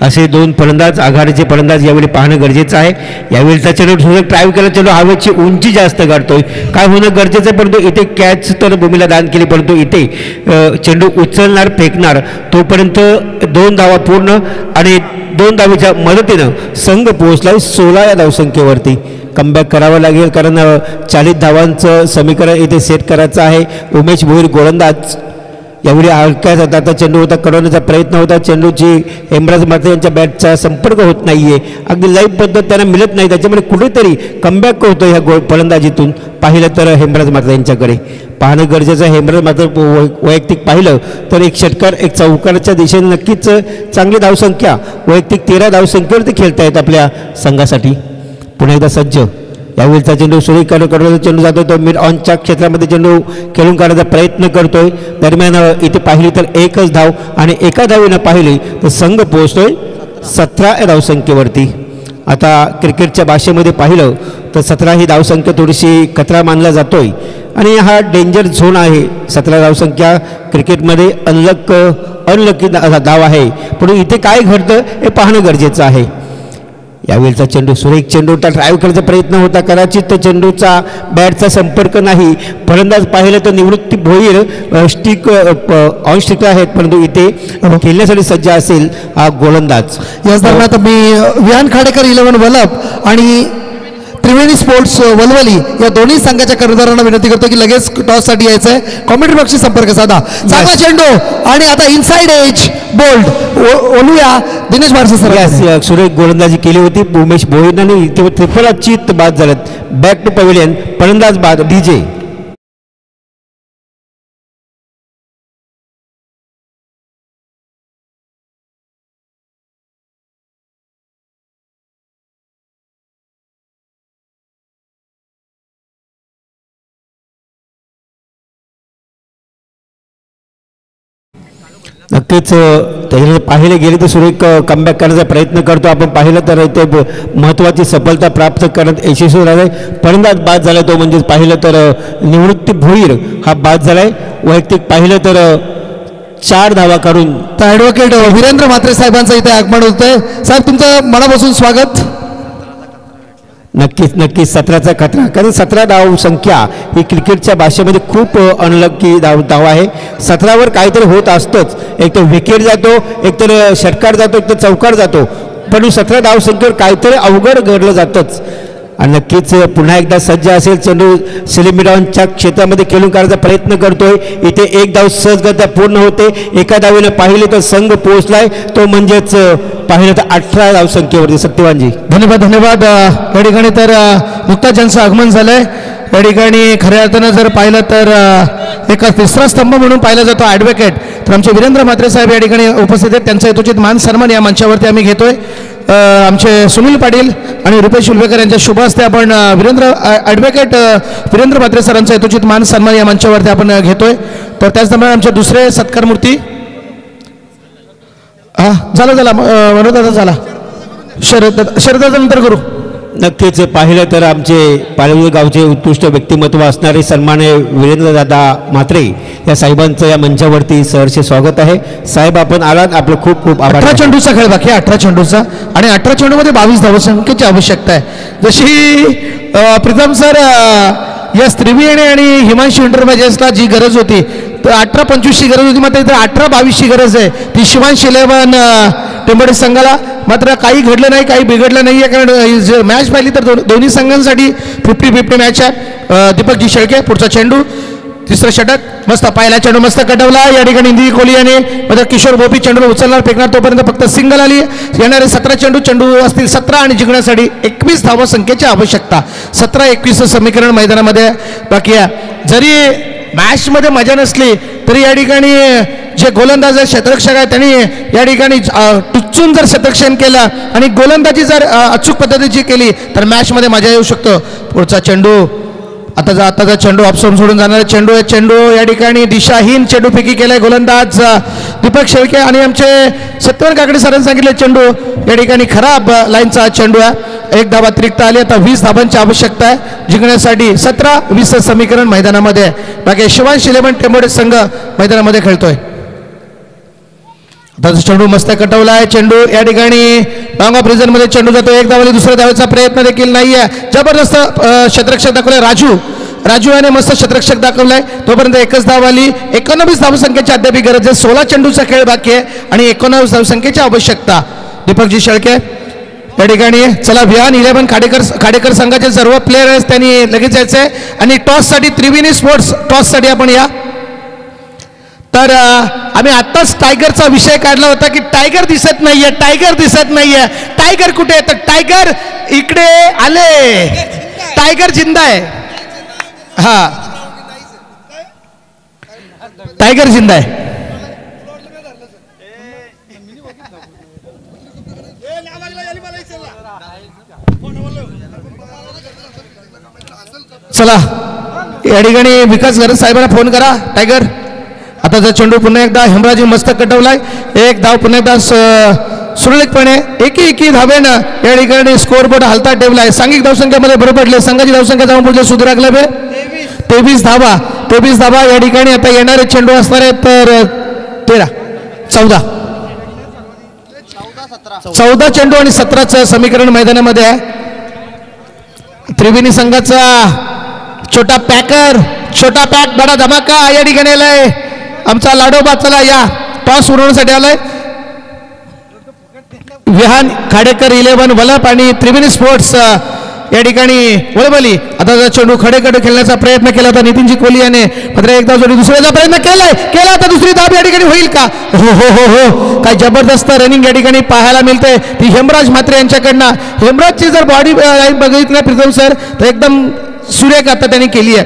असे दोन फलंदाज, आघाडीचे फलंदाज यावेळी पाहणं गरजेचं आहे. यावेळीचा चेंडू थोडं ट्राय केला, चेंडू हवेची उंची जास्त गाठतोय, काय होणं गरजेचं आहे. परंतु इथे कॅच तर भूमीला दान केली, परंतु इथे चेंडू उचलणार फेकणार तोपर्यंत 2 धावा पूर्ण आणि 2 धावेच्या मदतीनं संघ पोहोचला 16 या धावसंख्येवरती. कमबॅक करावं लागेल, कारण 40 धावांचं समीकरण इथे सेट करायचं आहे. उमेश भोईर गोलंदाज यावेळी हलक्याच आता चेंडू होता, कडवण्याचा प्रयत्न होता, चेंडूची हेमराज म्हात्रे यांच्या बॅटचा संपर्क होत नाहीये, अगदी लाईव्ह पद्धत त्यांना मिळत नाही, त्याच्यामुळे कुठेतरी कमबॅक होतं ह्या फलंदाजीतून. पाहिलं तर हेमराज म्हात्रे यांच्याकडे पाहणं गरजेचं आहे. हेमराज म्हात्रे वैयक्तिक पाहिलं तर एक षटकार एक चौकाराच्या दिशेने नक्कीच चांगली धावसंख्या, वैयक्तिक 13 धावसंख्येवरती खेळतायत आपल्या संघासाठी. पुन्हा एकदा सज्ज. यावेळीचा चेंडू सुरेखकडून चेंडू जातो, तो मिड ऑनच्या क्षेत्रामध्ये चेंडू खेळून काढायचा प्रयत्न करतोय. दरम्यान इथे पाहिली तर एकच धाव आणि एका धावेनं पाहिली तर संघ पोहोचतोय 17 या धावसंख्येवरती. आता क्रिकेटच्या भाषेमध्ये पाहिलं तर 17 ही धावसंख्या थोडीशी कचरा मानला जातोय आणि हा डेंजर झोन आहे. 17 धावसंख्या क्रिकेटमध्ये अनलकी धाव आहे, पण इथे काय घडतं हे पाहणं गरजेचं आहे. यावेळीचा चेंडू सुरेख चेंडू ड्राईव्ह करण्याचा प्रयत्न होता, कदाचित तर चेंडूचा बॅटचा संपर्क नाही. फलंदाज पाहिलं तर निवृत्ती भोईर ऑन स्टिक आहेत, परंतु इथे खेळण्यासाठी सज्ज असेल हा गोलंदाज. याच दरम्यान मी विहान खाडेकर 11 वलप आणि त्रिवेणी स्पोर्ट्स वलवली या दोन्ही संघाच्या कर्णधारांना विनंती करतो की लगेच टॉससाठी यायचं आहे. कॉमेंट्री बॉक्सशी संपर्क साधा. चांगला चेंडू आणि आता इनसाइड एज बोल्ड ओलूया दिनेश बारसे सर. सुरेख गोलंदाजी केली होती उमेश भोईरने, त्रिफला चित बाद झालेत. बॅक टू पवेलियन, फलंदाज बाद डीजे. नक्कीच त्याच्यामध्ये पाहिले गेले तर सुरेख कमबॅक करण्याचा प्रयत्न करतो. आपण पाहिलं तर इथे महत्त्वाची सफलता प्राप्त करण्यात यशस्वी झाला आहे. फलंदाज बाद झाला तो म्हणजे पाहिलं तर निवृत्ती भोईर हा बाद झालाय. वैयक्तिक पाहिलं तर 4 धावा काढून ॲडव्होकेट वीरेंद्र म्हात्रे साहेबांचं इथे आगमन होत आहे. साहेब तुमचं मनापासून स्वागत. नक्कीच नक्कीच 17चा खतरा, कारण 17 धाव संख्या ही क्रिकेटच्या भाषेमध्ये खूप अनलकी धाव आहे. 17वर काहीतरी होत असतंच, एक तर विकेट जातो, एक तर षटकार जातो, एक तर चौकार जातो, पण 17 धाव संख्येवर काहीतरी अवघड घडलं जातंच. आणि नक्कीच पुन्हा एकदा सज्ज असेल, चेंडू सिलिमिडॉनच्या क्षेत्रामध्ये खेळून काढायचा प्रयत्न करतोय. इथे 1 धाव सहजगत्या पूर्ण होते. एका धावेनं पाहिले तर संघ पोहोचलाय तो म्हणजेच पाहिलं तर 18 धावसंख्येवरती. सत्यवानजी धन्यवाद धन्यवाद. या ठिकाणी तर नुकताच ज्यांचं आगमन झालंय या ठिकाणी खऱ्या अर्थानं जर पाहिलं तर एका तिसरा स्तंभ म्हणून पाहिला जातो ॲडव्होकेट, तर आमचे वीरेंद्र म्हात्रे साहेब या ठिकाणी उपस्थित आहेत. त्यांचा यथोचित मान सन्मान या मंचावरती आम्ही घेतोय. आमचे सुनील पाटील आणि रुपेश उल्वेकर यांच्या शुभ हस्ते आपण ॲडव्होकेट वीरेंद्र म्हात्रे सरांचा यथोचित मान सन्मान या मंचावरती आपण घेतोय. तर त्याचप्रमाणे आमचे दुसरे सत्कारमूर्ती झाला मनोदादा झाला, शरदाचा नंतर करू. नक्कीच पाहिलं तर आमचे पालवी गावचे उत्कृष्ट व्यक्तिमत्व असणारे सन्मान्य वीरेंद्रदादा म्हात्रे या साहेबांचं या मंचावरती सहर्ष स्वागत आहे. साहेब आपण आलात, आपलं खूप खूप आभार. 18 चेंडूचा खेळ बाकी, 18 चेंडूचा आणि 18 चेंडूमध्ये 22 धावसंख्येची आवश्यकता आहे. जशी प्रीतम सर यस त्रिवेणी आणि हिमांशू इंटरप्राइजेसला जी गरज होती तर 18-25ची गरज होती, मात्र इथे 18-22ची गरज आहे. ती शिवांश 11 टेंबडे संघाला मात्र काही घडलं नाही, काही बिघडलं नाही आहे, कारण मॅच पाहिली तर दोन्ही संघांसाठी 50-50 मॅच आहे. दीपकजी शेळके पुढचा चेंडू, तिसरं षटक, मस्त पाहिला चेंडू, मस्त कटवला. या ठिकाणी इंदी कोहली याने मात्र किशोर गोपी चेंडू उचलणार फेकणार, तोपर्यंत फक्त सिंगल आली. येणारे 17 चेंडू असतील 17 आणि जिंकण्यासाठी 21 धावा संख्येची आवश्यकता. 17-21 समीकरण मैदानामध्ये बाकी आहे. जरी मॅचमध्ये मजा नसली तरी या ठिकाणी जे गोलंदाज आहे क्षेत्ररक्षक आहे त्यांनी या ठिकाणी टुचून जर क्षेत्ररक्षण केलं आणि गोलंदाजी जर अचूक पद्धतीची केली तर मॅचमध्ये मजा येऊ शकतो. पुढचा चेंडू आताचा चेंडू ऑफस्टंप सोडून जाणारा चेंडू आहे. चेंडू या ठिकाणी दिशाहीन चेंडूफेकी केलाय गोलंदाज दीपक शेळके आणि आमचे सत्यवान काकडे सरांनी सांगितले चेंडू या ठिकाणी खराब लाईनचा चेंडू आहे. 1 धाव अतिरिक्त आली. आता 20 धावांची आवश्यकता आहे जिंकण्यासाठी. 17-20 समीकरण मैदानामध्ये. बाकी शिवांश 11 टेंबोडे संघ मैदानामध्ये खेळतोय. आता चेंडू मस्त कटवला आहे. चेंडू या ठिकाणी लॉंग ऑफ रिझन मध्ये चेंडू जातो. 1 धावाली. दुसऱ्या धावेचा प्रयत्न देखील नाहीये. जबरदस्त क्षेत्ररक्षक दाखवलाय राजू याने मस्त क्षेत्ररक्षक दाखवलाय. तोपर्यंत 1च धाव आली. 19 धावसंख्येची अद्याप गरज आहे. 16 चेंडूचा खेळ बाकी आहे आणि 19 धावसंख्येची आवश्यकता. दीपकजी शेळके या ठिकाणी. चला विहान 11 खाडेकर संघाचे सर्व प्लेयर आहेत त्यांनी लगेच यायचंय आणि टॉससाठी त्रिवेणी स्पोर्ट्स टॉससाठी आपण या. तर आम्ही आत्ताच टायगरचा विषय काढला होता की टायगर दिसत नाहीये. टायगर कुठे आहे? तर टायगर इकडे आले. टायगर जिंदा आहे. हा टायगर जिंदा आहे. चला या ठिकाणी विकास गरज साहेबांना फोन करा. टायगर आताचा चेंडू पुन्हा एकदा हेमराजी मस्त कटवलाय. 1 धाव पुन्हा एकदा सुरळीतपणे एकी धावेनं या ठिकाणी स्कोअर बोर्ड हलता ठेवलाय. सांघिक धावसंख्येमध्ये भर पडले. संघाची धावसंख्या जाऊन पुढे सुधारला 23 धावा या ठिकाणी. आता येणारे चेंडू असणार आहेत तर 14 चेंडू आणि 17चं समीकरण मैदानामध्ये आहे. त्रिवेणी संघाचा छोटा पॅक बडा धमाका या ठिकाणी आलाय. आमचा लाडोबा चला या टॉस उडवण्यासाठी आलाय. विहान खाडेकर 11 वलप आणि त्रिवेणी स्पोर्ट्स या ठिकाणी वळवली. आता चेंडू खडेकडे खेळण्याचा प्रयत्न केला होता नितीनजी कोहली याने. मात्र एकदा जोडी दुसऱ्याचा प्रयत्न केला आता दुसरी धाव या ठिकाणी होईल का? हो काय जबरदस्त रनिंग या ठिकाणी पाहायला मिळते ती हेमराज म्हात्रे यांच्याकडनं. हेमराजची जर बॉडी लाईन बघितली प्रीतम सर तर एकदम सुरेख आता त्यांनी केली आहे.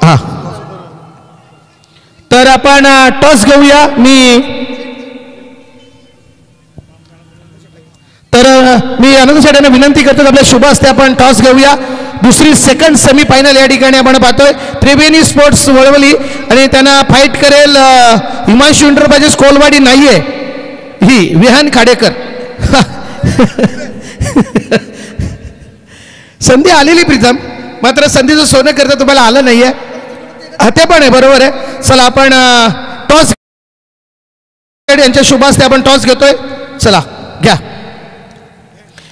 हा तर आपण टॉस घेऊया. मी आनंद शेट्यांना विनंती करतो आपल्या शुभ असते आपण टॉस घेऊया. दुसरी सेकंड सेमीफायनल या ठिकाणी आपण पाहतोय. त्रिवेणी स्पोर्ट्स वळवली आणि त्यांना फाईट करेल हिमांशू इंटरप्राइजेस कोलवाडी नाहीये ही विहान खाडेकर. संधी आलेली प्रीतम मात्र संधीचं सोनं करता तुम्हाला आलं नाहीये. ते पण आहे बरोबर आहे. चला आपण टॉस यांच्या शुभ असते आपण टॉस घेतोय. चला घ्या.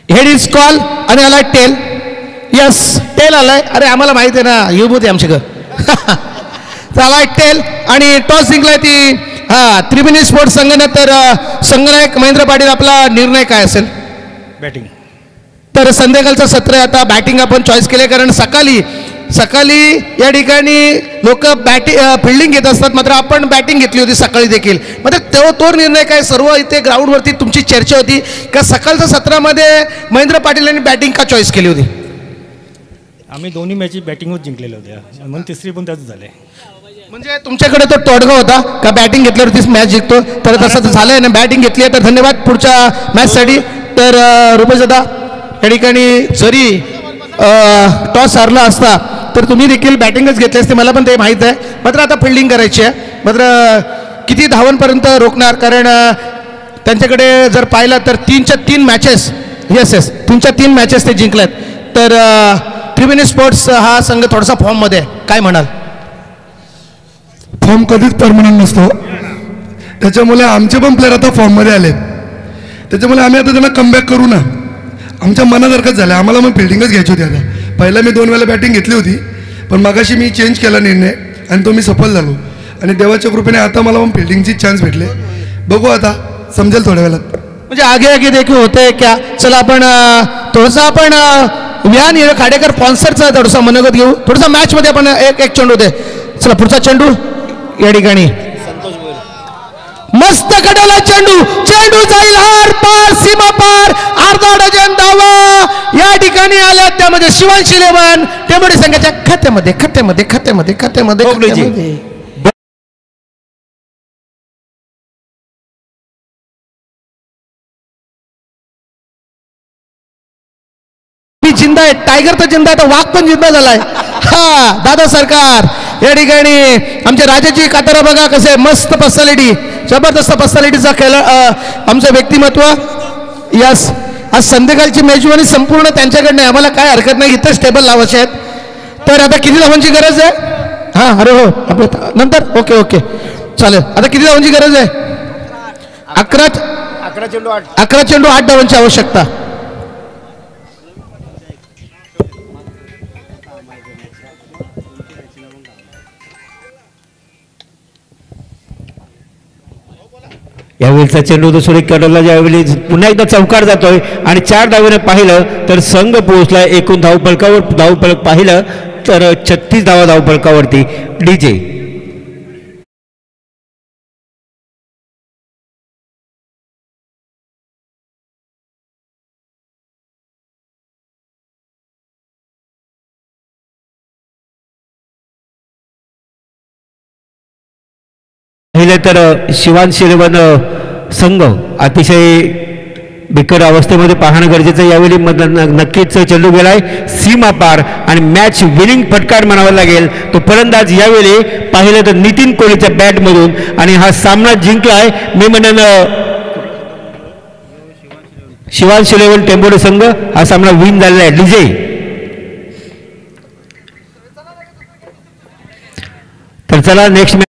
हेड इज कॉल आणि आलाय टेल. यस टेल आलाय. अरे आम्हाला माहिती आहे ना युबूत आहे आमच्याकडं. आलाय टेल आणि टॉस जिंकलाय ती त्रिवेणी स्पोर्ट्स संघाने. तर संघनायक महेंद्र पाटील आपला निर्णय काय असेल? बॅटिंग. तर संध्याकाळचं सत्र आहे. आता बॅटिंग आपण चॉईस केले कारण सकाळी या ठिकाणी लोक फिल्डिंग घेत असतात मात्र आपण बॅटिंग घेतली होती सकाळी देखील. मात्र तो निर्णय काय सर्व इथे ग्राउंडवरती तुमची चर्चा होती का सकाळच्या सत्रामध्ये महेंद्र पाटील यांनी बॅटिंग का चॉईस केली होती? आम्ही दोन्ही मॅची बॅटिंगच जिंकलेल्या होत्या म्हणून तिसरी पण त्याच झाले. म्हणजे तुमच्याकडे तो तोडगा होता का बॅटिंग घेतल्यावरतीच मॅच जिंकतो. तर तसं झालंय ना बॅटिंग घेतली आहे तर धन्यवाद पुढच्या मॅचसाठी. तर रुपेशदा या ठिकाणी जरी टॉस हारला असता तर तुम्ही देखील बॅटिंगच घेतली असते मला पण ते माहीत आहे. मात्र आता फिल्डिंग करायची आहे. मात्र किती धावांपर्यंत रोखणार कारण त्यांच्याकडे जर पाहिलं तर 3च्या 3 मॅचेस 3च्या 3 मॅचेस ते जिंकल्यात. तर त्रिवेणी स्पोर्ट्स हा संघ थोडासा फॉर्ममध्ये आहे. काय म्हणाल? फॉर्म कधीच परमनंट नसतो. त्याच्यामुळे आमचे पण प्लेयर आता फॉर्ममध्ये आलेत. त्याच्यामुळे आम्ही आता त्यांना कमबॅक करू ना. आमच्या मनासारखंच झालं. आम्हाला मग फिल्डिंगच घ्यायची होती. आता पहिला मी 2 वेळा बॅटिंग घेतली होती पण मागाशी मी चेंज केला निर्णय आणि तो मी सफल झालो आणि देवाच्या कृपेने आता मला मग फिल्डिंगची चान्स भेटले. बघू आता समजेल थोड्या वेळात. म्हणजे आगे देखील होते क्या? चला आपण थोडंसं आपण विहान खाडेकर स्पॉन्सरचा थोडासा मनोगत घेऊ. थोडासा मॅचमध्ये आपण एक चेंडू दे. चला पुढचा चेंडू या ठिकाणी मस्त कडवला चेंडू जाईल हार पार सीमा पार. अर्धा डझन धावा या ठिकाणी आल्या. त्यामध्ये शिवांश 11 टेंबोडे संघाच्या खात्यामध्ये जिंदा आहे, टायगर तर जिंदा आहे, तर वाघ पण जिंदा झालाय. हा दादा सरकार या ठिकाणी आमच्या राजाची कातारा बघा कसे मस्त पर्सनॅलिटी, जबरदस्त पर्सनॅलिटीचा खेळ आमचं व्यक्तिमत्व. यस, आज संध्याकाळची मेजवानी संपूर्ण त्यांच्याकडनं आहे. आम्हाला काय हरकत नाही, इथंच टेबल लावायचे आहेत. तर आता किती धावांची गरज आहे? हां अरे हो आपलं नंतर ओके ओके चालेल. आता किती धावांची गरज आहे? 11 चेंडू 8 धावांची आवश्यकता. यावेळीचा चेंडू तो सुरेख कडवला, ज्यावेळी पुन्हा एकदा चौकार जातोय आणि 4 धावेने पाहिलं तर संघ पोहोचला एकूण धावफलकावर. धावफलक पाहिलं तर 36 धावा धावफलकावरती. डीजे पाहिलं तर शिवांश इलेव्हन संघ अतिशय बिकट अवस्थेमध्ये पाहणं गरजेचं. यावेळी नक्कीच चेंडू गेलाय सीमा पार आणि मॅच विनिंग फटकार म्हणावा लागेल. तो फलंदाज यावेळी पाहिलं तर नितीन कोहलीच्या बॅटमधून, आणि हा सामना जिंकलाय मी म्हणेन शिवांश इलेव्हन टेंबोडे संघ. हा सामना विन झालेला आहे. डीजे तर चला नेक्स्ट